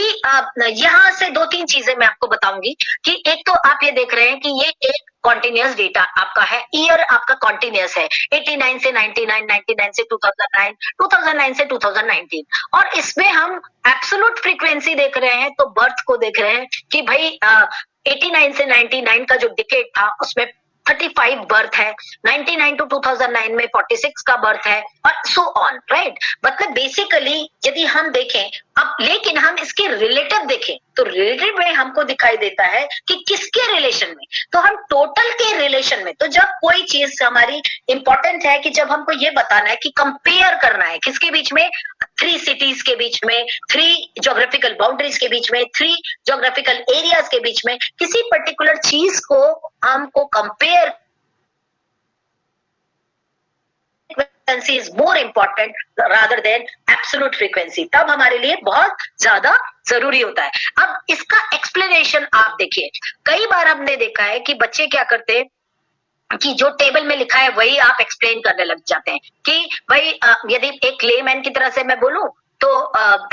यहाँ से 2-3 चीजें मैं आपको बताऊंगी कि एक तो आप ये देख रहे हैं कि ये एक कॉन्टिन्यूस डेटा आपका है, ईयर आपका कॉन्टिन्यूस है 89 से 99, 99 से 2009, 2009 से 2019, और इसमें हम एब्सोल्यूट फ्रीक्वेंसी देख रहे हैं, तो बर्थ को देख रहे हैं कि भाई 89 से 99 का जो डिकेड था उसमें 35 बर्थ है, 99 टू 2009 में 46 का बर्थ है, और सो ऑन, राइट। मतलब बेसिकली यदि हम देखें अब, लेकिन हम इसके रिलेटिव देखें तो रिलेटिव में हमको दिखाई देता है कि किसके रिलेशन में, तो हम टोटल के रिलेशन में। तो जब कोई चीज हमारी इंपॉर्टेंट है कि जब हमको ये बताना है कि कंपेयर करना है किसके बीच में, 3 सिटीज के बीच में, 3 ज्योग्राफिकल बाउंड्रीज के बीच में, 3 ज्योग्राफिकल एरियाज के बीच में, किसी पर्टिकुलर चीज को हमको compare, frequency is more important rather than absolute frequency, तब हमारे लिए बहुत ज्यादा जरूरी होता है। अब इसका एक्सप्लेनेशन आप देखिए, कई बार हमने देखा है कि बच्चे क्या करते हैं कि जो टेबल में लिखा है वही आप एक्सप्लेन करने लग जाते हैं कि भाई यदि एक लेमैन की तरह से मैं बोलूं तो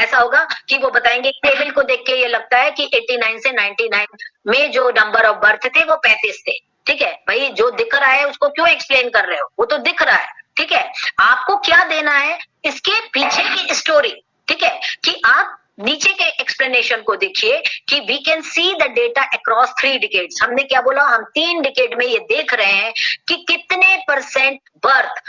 ऐसा होगा कि वो बताएंगे टेबल को देख के ये लगता है कि 89 से 99 में जो नंबर ऑफ बर्थ थे वो 35 थे, ठीक है। भाई जो दिख रहा है उसको क्यों एक्सप्लेन कर रहे हो, वो तो दिख रहा है, ठीक है, आपको क्या देना है, इसके पीछे की स्टोरी, ठीक है, कि आप नीचे के एक्सप्लेनेशन को देखिए कि we can see the data across 3 decades. हमने क्या बोला, हम 3 डिकेड में ये देख रहे हैं कि कितने परसेंट बर्थ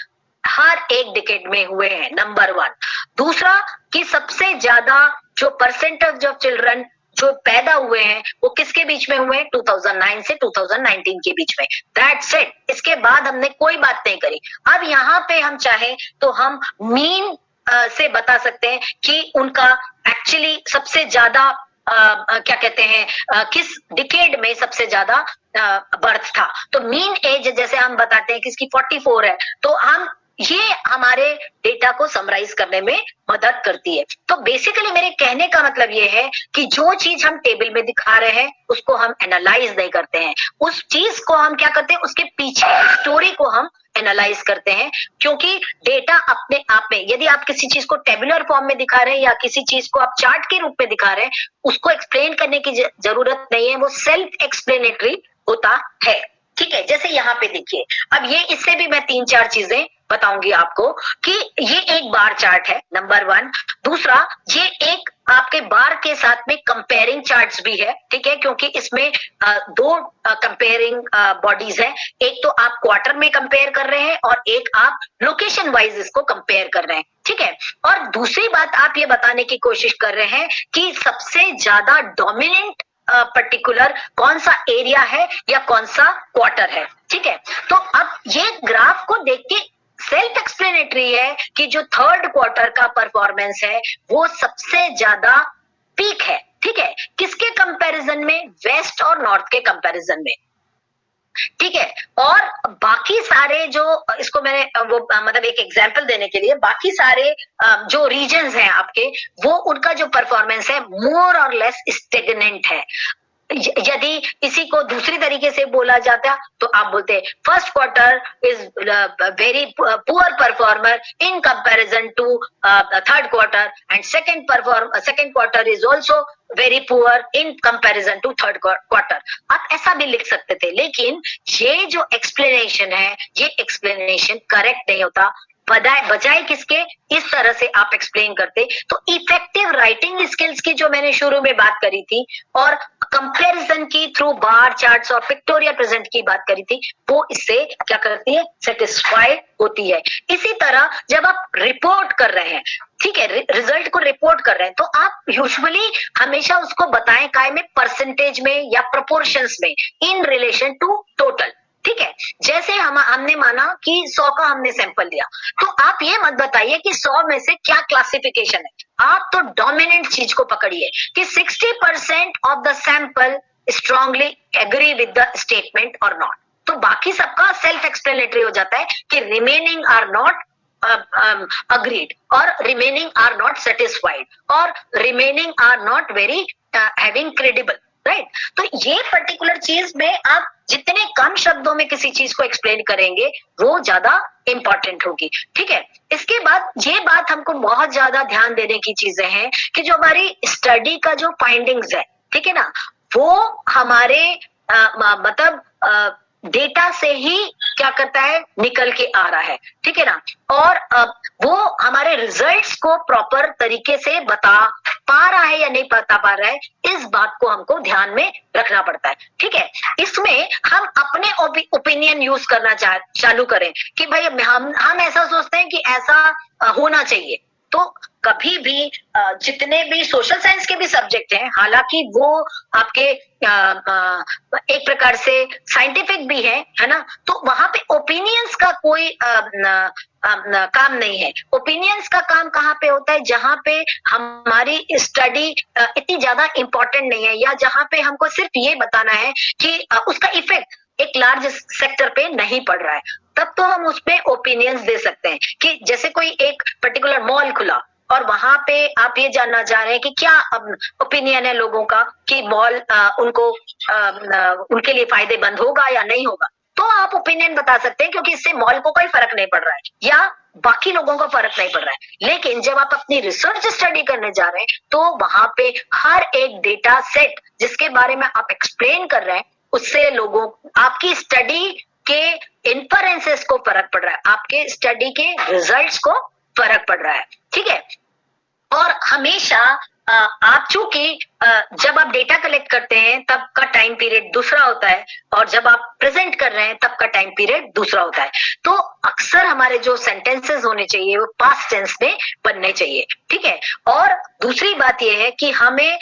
हर एक डिकेड में हुए हैं, नंबर 1। दूसरा कि सबसे ज्यादा जो परसेंटेज ऑफ चिल्ड्रन जो पैदा हुए हैं वो किसके बीच में हुए हैं, 2009 से 2019 के बीच में। दैट्स इट, इसके बाद हमने कोई बात नहीं करी। अब यहाँ पे हम चाहे तो हम मीन से बता सकते हैं कि उनका एक्चुअली सबसे ज्यादा क्या कहते हैं, किस डिकेड में सबसे ज्यादा बर्थ था। तो मीन एज जैसे हम बताते हैं कि इसकी 44 है, तो हम ये हमारे डेटा को समराइज करने में मदद करती है। तो बेसिकली मेरे कहने का मतलब ये है कि जो चीज हम टेबल में दिखा रहे हैं उसको हम एनालाइज नहीं करते हैं, उस चीज को हम क्या करते हैं, उसके पीछे स्टोरी को हम एनालाइज करते हैं। क्योंकि डेटा अपने आप में, यदि आप किसी चीज को टेबुलर फॉर्म में दिखा रहे हैं या किसी चीज को आप चार्ट के रूप में दिखा रहे हैं, उसको एक्सप्लेन करने की जरूरत नहीं है, वो सेल्फ एक्सप्लेनेटरी होता है। ठीक है, जैसे यहाँ पे देखिए, अब ये इससे भी मैं 3-4 चीजें बताऊंगी आपको कि ये एक बार चार्ट है, नंबर 1। दूसरा, ये एक आपके बार के साथ में कंपेयरिंग चार्ट्स भी है, ठीक है, क्योंकि इसमें 2 कंपेयरिंग बॉडीज है। एक तो आप क्वार्टर में कंपेयर कर रहे हैं और एक आप लोकेशन वाइज इसको कंपेयर कर रहे हैं, ठीक है। और दूसरी बात, आप ये बताने की कोशिश कर रहे हैं कि सबसे ज्यादा डोमिनेंट पर्टिकुलर कौन सा एरिया है या कौन सा क्वार्टर है, ठीक है। तो अब ये ग्राफ को देख के सेल्फ एक्सप्लेनेटरी है कि जो 3rd क्वार्टर का परफॉर्मेंस है वो सबसे ज्यादा पीक है, ठीक है, किसके कंपैरिजन में, वेस्ट और नॉर्थ के कंपैरिजन में, ठीक है। और बाकी सारे जो, इसको मैंने वो मतलब एक एग्जांपल देने के लिए, बाकी सारे जो रीजन्स हैं आपके, वो उनका जो परफॉर्मेंस है मोर और लेस स्टेगनेंट है। यदि इसी को दूसरी तरीके से बोला जाता तो आप बोलते हैं first quarter is very poor performer in comparison to 3rd quarter and second quarter is also very poor in comparison to 3rd quarter. आप ऐसा भी लिख सकते थे, लेकिन ये जो एक्सप्लेनेशन है, ये एक्सप्लेनेशन करेक्ट नहीं होता। बजाय किसके, इस तरह से आप एक्सप्लेन करते तो इफेक्टिव राइटिंग स्किल्स की जो मैंने शुरू में बात करी थी और कंपैरिजन की थ्रू बार चार्ट्स और पिक्टोरियल प्रेजेंट की बात करी थी, वो इससे क्या करती है, सेटिस्फाई होती है। इसी तरह जब आप रिपोर्ट कर रहे हैं, ठीक है, रिजल्ट को रिपोर्ट कर रहे हैं, तो आप यूजुअली हमेशा उसको बताएं काय में, परसेंटेज में या प्रोपोर्शंस में, इन रिलेशन टू टोटल, ठीक है। जैसे हमने माना कि 100 का हमने सैंपल लिया, तो आप ये मत बताइए कि 100 में से क्या क्लासिफिकेशन है, आप तो डोमिनेंट चीज को पकड़िए कि 60% of the sample strongly agree with the statement और नॉट। तो बाकी सबका सेल्फ एक्सप्लेनेटरी हो जाता है कि रिमेनिंग आर नॉट agreed और remaining are not satisfied और remaining are not very having credible, right? तो ये पर्टिकुलर चीज में आप जितने कम शब्दों में किसी चीज को एक्सप्लेन करेंगे वो ज्यादा इंपॉर्टेंट होगी, ठीक है। इसके बाद ये बात हमको बहुत ज्यादा ध्यान देने की चीजें हैं कि जो हमारी स्टडी का जो फाइंडिंग्स है, ठीक है ना, वो हमारे मतलब डेटा से ही क्या करता है, निकल के आ रहा है, ठीक है ना। और वो हमारे रिजल्ट्स को प्रॉपर तरीके से बता पा रहा है या नहीं बता पा रहा है, इस बात को हमको ध्यान में रखना पड़ता है, ठीक है। इसमें हम अपने ओपिनियन यूज करना चालू करें कि भाई हम ऐसा सोचते हैं कि ऐसा होना चाहिए। तो कभी भी जितने भी सोशल साइंस के भी सब्जेक्ट हैं, हालांकि वो आपके एक प्रकार से साइंटिफिक भी है ना, तो वहां पे ओपिनियंस का कोई काम नहीं है। ओपिनियंस का काम कहाँ पे होता है, जहां पे हमारी स्टडी इतनी ज्यादा इंपॉर्टेंट नहीं है या जहां पे हमको सिर्फ ये बताना है कि उसका इफेक्ट एक लार्ज सेक्टर पे नहीं पड़ रहा है, तब तो हम उस पे ओपिनियंस दे सकते हैं। कि जैसे कोई एक पर्टिकुलर मॉल खुला और वहां पे आप ये जानना चाह रहे हैं कि क्या ओपिनियन है लोगों का कि मॉल उनके लिए फायदेमंद होगा या नहीं होगा, तो आप ओपिनियन बता सकते हैं क्योंकि इससे मॉल को कोई फर्क नहीं पड़ रहा है या बाकी लोगों को फर्क नहीं पड़ रहा है। लेकिन जब आप अपनी रिसर्च स्टडी करने जा रहे हैं तो वहां पे हर एक डेटा सेट जिसके बारे में आप एक्सप्लेन कर रहे हैं, उससे लोगों आपकी स्टडी के इन्फरेंसेस एनालिसिस को फर्क पड़ रहा है, आपके स्टडी के रिजल्ट्स को फर्क पड़ रहा है, ठीक है। और हमेशा आप चूंकि जब आप डेटा कलेक्ट करते हैं तब का टाइम पीरियड दूसरा होता है और जब आप प्रेजेंट कर रहे हैं तब का टाइम पीरियड दूसरा होता है। तो अक्सर हमारे जो सेंटेंसेस होने चाहिए वो पास्ट टेंस में बनने चाहिए, ठीक है। और दूसरी बात यह है कि हमें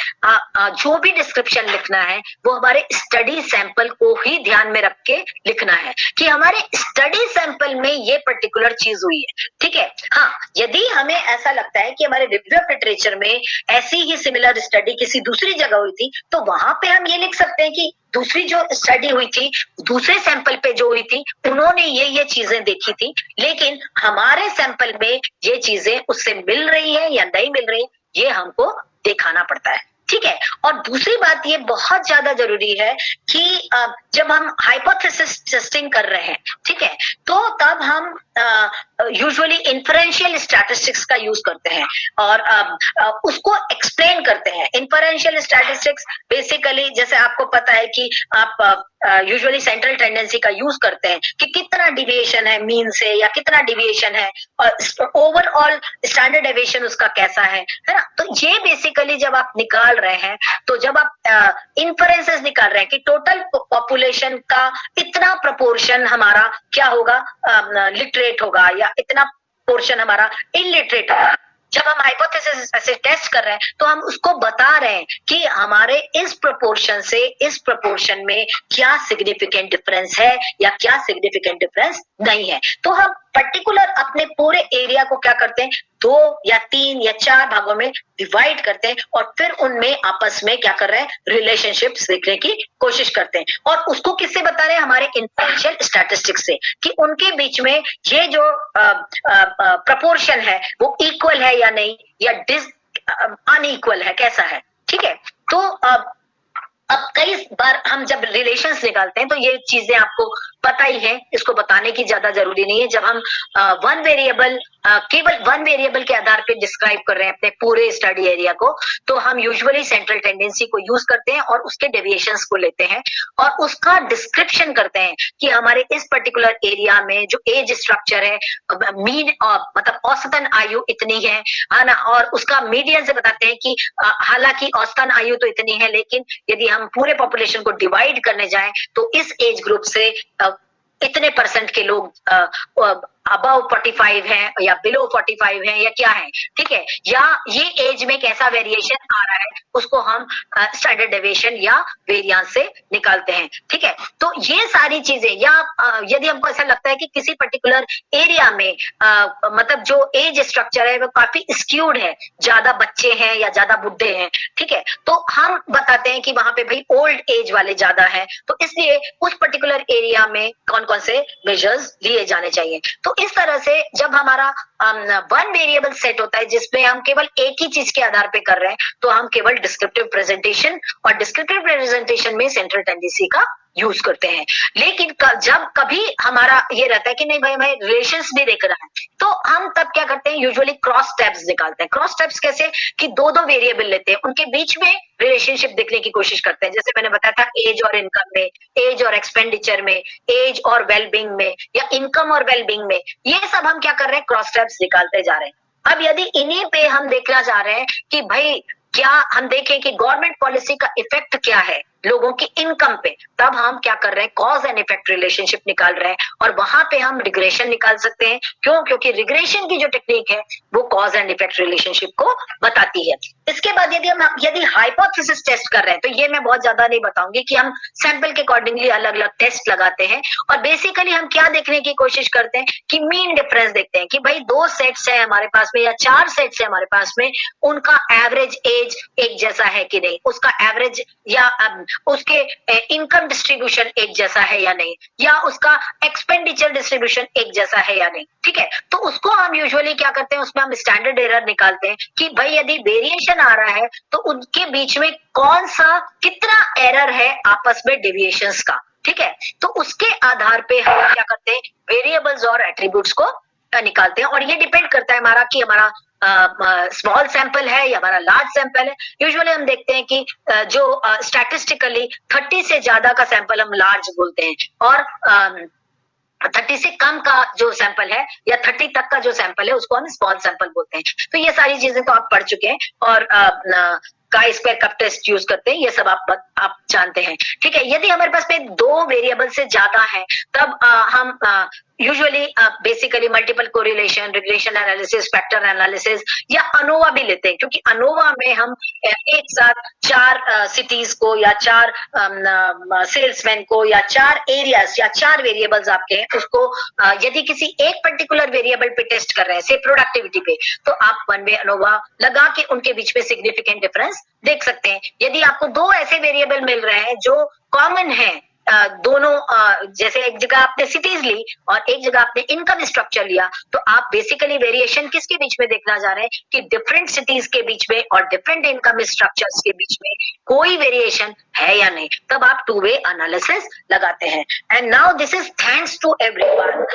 जो भी डिस्क्रिप्शन लिखना है वो हमारे स्टडी सैंपल को ही ध्यान में रख के लिखना है कि हमारे स्टडी सैंपल में ये पर्टिकुलर चीज हुई है, ठीक है। हाँ, यदि हमें ऐसा लगता है कि हमारे रिव्यू ऑफ लिटरेचर में ऐसी ही सिमिलर स्टडी किसी दूसरी जगह हुई थी, तो वहां पे हम ये लिख सकते हैं कि दूसरी जो स्टडी हुई थी, दूसरे सैंपल पे जो हुई थी, उन्होंने ये चीजें देखी थी, लेकिन हमारे सैंपल में ये चीजें उससे मिल रही है या नहीं मिल रही, ये हमको दिखाना पड़ता है, ठीक है। और दूसरी बात ये बहुत ज्यादा जरूरी है कि जब हम हाइपोथेसिस टेस्टिंग कर रहे हैं, ठीक है, तो तब हम यूजुअली इन्फरेंशियल स्टैटिस्टिक्स का यूज करते हैं और उसको एक्सप्लेन करते हैं। इन्फरेंशियल स्टैटिस्टिक्स बेसिकली, जैसे आपको पता है कि आप यूजुअली सेंट्रल टेंडेंसी का यूज करते हैं कि कितना डिविएशन है मीन से या कितना डिविएशन है और ओवरऑल स्टैंडर्ड डेविएशन उसका कैसा है ना। तो ये बेसिकली जब आप निकाल रहे हैं, तो जब आप इन्फरेंसेस निकाल रहे हैं कि टोटल पॉपुलेशन का इतना प्रपोर्शन हमारा क्या होगा, लिटरेट होगा या इतना पोर्शन हमारा इलिटरेट होगा। जब हम हाइपोथेसिस ऐसे टेस्ट कर रहे हैं तो हम उसको बता रहे हैं कि हमारे इस प्रोपोर्शन से इस प्रोपोर्शन में क्या सिग्निफिकेंट डिफरेंस है या क्या सिग्निफिकेंट डिफरेंस नहीं है। तो हम पर्टिकुलर अपने पूरे एरिया को क्या करते हैं, 2 या 3 या 4 भागों में डिवाइड करते हैं और फिर उनमें आपस में क्या कर रहे हैं, रिलेशनशिप्स देखने की कोशिश करते हैं। और उसको किससे बता रहे हैं, हमारे इन्फरेंशियल स्टैटिस्टिक्स से, कि उनके बीच में ये जो प्रपोर्शन है वो इक्वल है या नहीं या अनइक्वल है, कैसा है, ठीक है। तो अब कई बार हम जब रिलेशंस निकालते हैं तो ये चीजें आपको पता ही है, इसको बताने की ज्यादा जरूरी नहीं है। जब हम केवल वन वेरिएबल के आधार पे डिस्क्राइब कर रहे हैं अपने पूरे स्टडी एरिया को, तो हम यूजुअली सेंट्रल टेंडेंसी को यूज करते हैं और उसके डेविएशंस को लेते हैं और उसका डिस्क्रिप्शन करते हैं कि हमारे इस पर्टिकुलर एरिया में जो एज स्ट्रक्चर है, मीन मतलब औसतन आयु इतनी है ना, और उसका मीडियन से बताते हैं कि हालांकि औसतन आयु तो इतनी है, लेकिन यदि हम पूरे पॉपुलेशन को डिवाइड करने जाएं तो इस एज ग्रुप से इतने परसेंट के लोग अबव 45 हैं या बिलो 45 हैं या क्या है, ठीक है, या ये एज में कैसा वेरिएशन आ रहा है, उसको हम स्टैंडर्ड डेविएशन या वेरिएंस से निकालते हैं, ठीक है। तो ये सारी चीजें, या यदि हमको ऐसा लगता है कि किसी पर्टिकुलर एरिया में मतलब जो एज स्ट्रक्चर है वो काफी स्क्यूड है, ज्यादा बच्चे हैं या ज्यादा बुढ़े हैं, ठीक है, तो हम बताते हैं कि वहां पे भाई ओल्ड एज वाले ज्यादा हैं, तो इसलिए उस पर्टिकुलर एरिया में कौन कौन से मेजर्स लिए जाने चाहिए। तो इस तरह से जब हमारा वन वेरिएबल सेट होता है जिसमें हम केवल एक ही चीज के आधार पे कर रहे हैं, तो हम केवल डिस्क्रिप्टिव प्रेजेंटेशन, और डिस्क्रिप्टिव प्रेजेंटेशन में सेंट्रल टेंडेंसी का यूज करते हैं। लेकिन जब कभी हमारा ये रहता है कि नहीं भाई हमें रिलेशंस भी देख रहा है, तो हम तब क्या करते हैं, यूजुअली क्रॉस टैब्स निकालते हैं। क्रॉस टैब्स कैसे, कि दो वेरिएबल लेते हैं, उनके बीच में रिलेशनशिप देखने की कोशिश करते हैं। जैसे मैंने बताया था, एज और इनकम में, एज और एक्सपेंडिचर में, एज और वेलबींग में, या इनकम और वेलबींग में, ये सब हम क्या कर रहे हैं, क्रॉस टैब्स निकालते जा रहे हैं। अब यदि इन्हीं पे हम देखना चाह रहे हैं कि भाई क्या हम देखें कि गवर्नमेंट पॉलिसी का इफेक्ट क्या है लोगों की इनकम पे, तब हम क्या कर रहे हैं, कॉज एंड इफेक्ट रिलेशनशिप निकाल रहे हैं, और वहां पे हम रिग्रेशन निकाल सकते हैं। क्यों? क्योंकि रिग्रेशन की जो टेक्निक है वो कॉज एंड इफेक्ट रिलेशनशिप को बताती है। इसके बाद यदि हाइपोथेसिस टेस्ट कर रहे हैं, तो ये मैं बहुत ज्यादा नहीं बताऊंगी कि हम सैंपल के अकॉर्डिंगली अलग अलग टेस्ट लगाते हैं, और बेसिकली हम क्या देखने की कोशिश करते हैं कि मीन डिफरेंस देखते हैं कि भाई 2 सेट्स है हमारे पास में या 4 सेट्स है हमारे पास में, उनका एवरेज एज एक जैसा है कि नहीं, उसका एवरेज या उसके इनकम डिस्ट्रीब्यूशन एक जैसा है या नहीं, या उसका एक्सपेंडिचर डिस्ट्रीब्यूशन एक जैसा है या नहीं, ठीक है। तो उसको हम यूजुअली क्या करते हैं, उसमें हम स्टैंडर्ड एरर निकालते हैं कि भाई यदि वेरिएशन आ रहा है तो उनके बीच में कौन सा कितना एरर है आपस में डेविएशंस का, ठीक है। तो उसके आधार पे हम क्या करते हैं, वेरिएबल्स और एट्रीब्यूट्स को निकालते हैं, और ये डिपेंड करता है हमारा कि हमारा स्मॉल सैंपल है या हमारा लार्ज सैंपल है। यूजुअली हम देखते हैं कि जो स्टैटिस्टिकली 30 से ज्यादा का सैंपल हम लार्ज बोलते हैं, और 30 से कम का जो सैंपल है या 30 तक का जो सैंपल है उसको हम स्मॉल सैंपल बोलते हैं। तो ये सारी चीजें तो आप पढ़ चुके हैं और chi square cup test use करते हैं, ये सब आप जानते हैं। ठीक है, यदि हमारे पास में 2 वेरिएबल से ज्यादा है तब हम usually basically multiple correlation, regression analysis, factor analysis या अनोवा भी लेते हैं, क्योंकि अनोवा में हम एक साथ 4 सिटीज को या 4 सेल्समैन को या 4 एरियाज या 4 वेरिएबल्स आपके हैं उसको यदि किसी एक पर्टिकुलर वेरिएबल पे टेस्ट कर रहे हैं, से प्रोडक्टिविटी पे, तो आप वन वे अनोवा लगा के उनके बीच में सिग्निफिकेंट डिफरेंस देख सकते हैं। यदि आपको 2 ऐसे वेरिएबल मिल रहे हैं जो कॉमन है, दोनों जैसे एक जगह आपने सिटीज ली और एक जगह आपने इनकम स्ट्रक्चर लिया, तो आप बेसिकली वेरिएशन किसके बीच में देखना जा रहे हैं कि डिफरेंट सिटीज के बीच में और डिफरेंट इनकम स्ट्रक्चर्स के बीच में कोई वेरिएशन है या नहीं, तब आप 2 वे एनालिसिस लगाते हैं। And now this is thanks to everyone.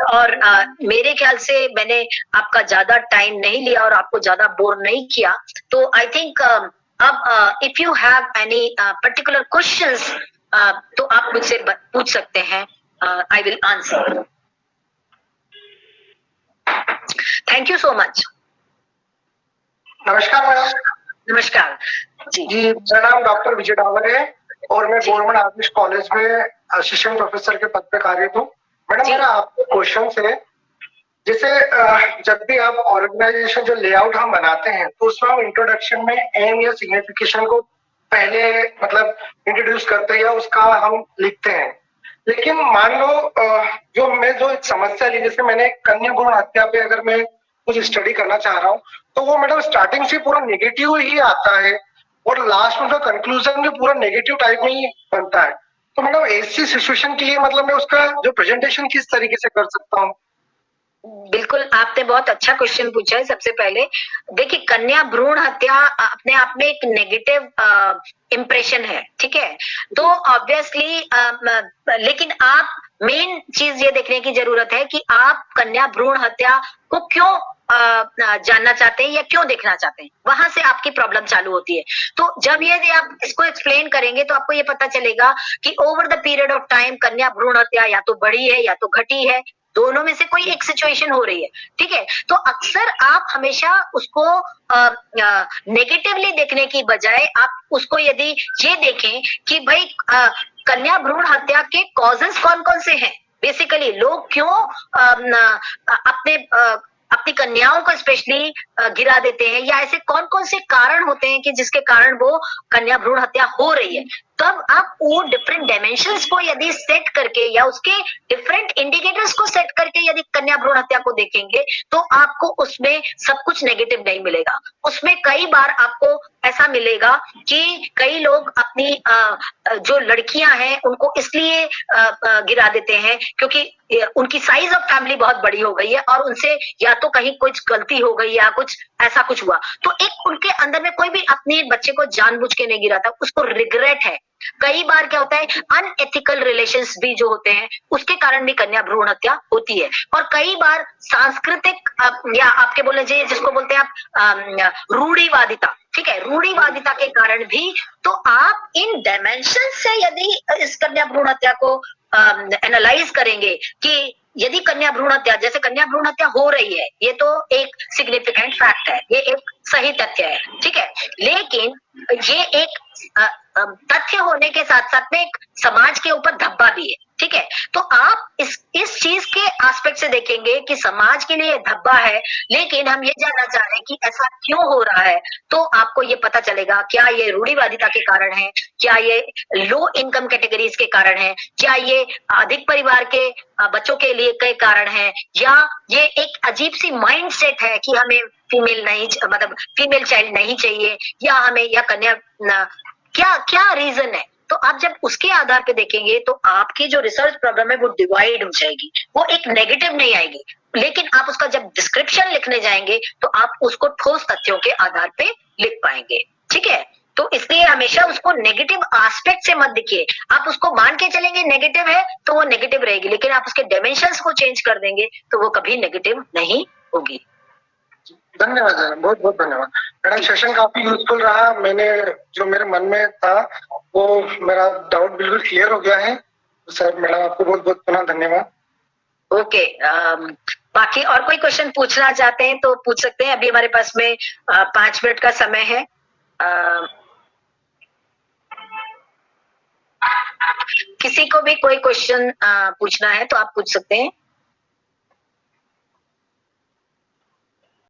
और मेरे ख्याल से मैंने आपका ज्यादा टाइम नहीं लिया और आपको ज्यादा बोर नहीं किया, तो आई थिंक अब if you have any particular questions तो आप मुझसे पूछ सकते हैं, I will answer. Thank you so much. नमस्कार मैडम। नमस्कार जी। मेरा नाम डॉक्टर विजय डावर है और मैं गवर्नमेंट आर्टिस्ट कॉलेज में असिस्टेंट प्रोफेसर के पद पे कार्यरत हूँ। मैडम मेरा आपको क्वेश्चन है, जैसे जब भी आप ऑर्गेनाइजेशन जो लेआउट हम बनाते हैं तो उसमें हम इंट्रोडक्शन में एम या सिग्निफिकेशन को पहले मतलब इंट्रोड्यूस करते हैं या उसका हम लिखते हैं, लेकिन मान लो जो एक समस्या ली, जैसे मैंने कन्या भ्रूण हत्या पे अगर मैं कुछ स्टडी करना चाह रहा हूँ तो वो मैडम स्टार्टिंग से पूरा नेगेटिव ही आता है और लास्ट में उसका कंक्लूजन भी पूरा नेगेटिव टाइप में ही बनता है। तो मैडम ऐसी सिचुएशन के लिए मतलब मैं उसका जो प्रेजेंटेशन किस तरीके से कर सकता हूँ? बिल्कुल, आपने बहुत अच्छा क्वेश्चन पूछा है। सबसे पहले देखिए, कन्या भ्रूण हत्या अपने आप में एक नेगेटिव इम्प्रेशन है, ठीक है, तो ऑब्वियसली लेकिन आप मेन चीज ये देखने की जरूरत है कि आप कन्या भ्रूण हत्या को क्यों जानना चाहते हैं या क्यों देखना चाहते हैं, वहां से आपकी प्रॉब्लम चालू होती है। तो जब ये आप इसको एक्सप्लेन करेंगे तो आपको ये पता चलेगा कि over the period of time कन्या भ्रूण हत्या या तो बढ़ी है या तो घटी है, दोनों में से कोई एक सिचुएशन हो रही है, ठीक है। तो अक्सर आप हमेशा उसको नेगेटिवली देखने की बजाय आप उसको यदि ये देखें कि भाई कन्या भ्रूण हत्या के कॉजेस कौन कौन से हैं, बेसिकली लोग क्यों अपनी कन्याओं को स्पेशली गिरा देते हैं, या ऐसे कौन कौन से कारण होते हैं कि जिसके कारण वो कन्या भ्रूण हत्या हो रही है, तब आप वो डिफरेंट डायमेंशंस को यदि सेट करके या उसके डिफरेंट इंडिकेटर्स को सेट करके यदि कन्या भ्रूण हत्या को देखेंगे तो आपको उसमें सब कुछ नेगेटिव नहीं मिलेगा। उसमें कई बार आपको ऐसा मिलेगा कि कई लोग अपनी जो लड़कियां हैं उनको इसलिए गिरा देते हैं क्योंकि उनकी साइज ऑफ फैमिली बहुत बड़ी हो गई है और उनसे या तो कहीं कुछ गलती हो गई या कुछ ऐसा कुछ हुआ, तो एक उनके अंदर में कोई भी अपने बच्चे को जानबूझ के नहीं गिराता, उसको रिग्रेट है। कई बार क्या होता है, अनएथिकल रिलेशंस भी जो होते हैं उसके कारण भी कन्या भ्रूण हत्या होती है। और कई बार सांस्कृतिक या आपके बोले जिसको बोलते हैं आप रूढ़िवादिता, ठीक है, रूढ़िवादिता के कारण भी। तो आप इन डायमेंशन से यदि इस कन्या भ्रूण हत्या को एनालाइज करेंगे कि यदि कन्या भ्रूण हत्या, जैसे कन्या भ्रूण हत्या हो रही है, ये तो एक सिग्निफिकेंट फैक्ट है, ये एक सही तथ्य है, ठीक है, लेकिन ये एक तथ्य होने के साथ साथ में एक समाज के ऊपर धब्बा भी है, ठीक है। तो आप इस चीज के एस्पेक्ट से देखेंगे कि समाज के लिए धब्बा है, लेकिन हम ये जानना चाह रहे हैं कि ऐसा क्यों हो रहा है, तो आपको ये पता चलेगा क्या ये रूढ़िवादिता के कारण है, क्या ये लो इनकम कैटेगरीज के कारण है, क्या ये अधिक परिवार के बच्चों के लिए के कारण है, या ये एक अजीब सी माइंड सेट है कि हमें फीमेल नहीं, मतलब फीमेल चाइल्ड नहीं चाहिए, या हमें या कन्या क्या क्या रीजन है। तो आप जब उसके आधार पे देखेंगे तो आपकी जो रिसर्च प्रॉब्लम है वो डिवाइड हो जाएगी, वो एक नेगेटिव नहीं आएगी, लेकिन आप उसका जब डिस्क्रिप्शन लिखने जाएंगे तो आप उसको ठोस तथ्यों के आधार पे लिख पाएंगे, ठीक है। तो इसलिए हमेशा उसको नेगेटिव एस्पेक्ट से मत दिखिए। आप उसको मान के चलेंगे नेगेटिव है तो वो नेगेटिव रहेगी, लेकिन आप उसके डायमेंशंस को चेंज कर देंगे तो वो कभी नेगेटिव नहीं होगी। धन्यवाद मैडम, बहुत बहुत धन्यवाद मैडम। सेशन काफी यूजफुल रहा, मैंने जो मेरे मन में था वो मेरा डाउट बिल्कुल क्लियर हो गया है। सर मैडम आपको बहुत बहुत पुनः धन्यवाद। ओके, बाकी और कोई क्वेश्चन पूछना चाहते हैं तो पूछ सकते हैं। अभी हमारे पास में 5 मिनट का समय है। किसी को भी कोई क्वेश्चन पूछना है तो आप पूछ सकते हैं।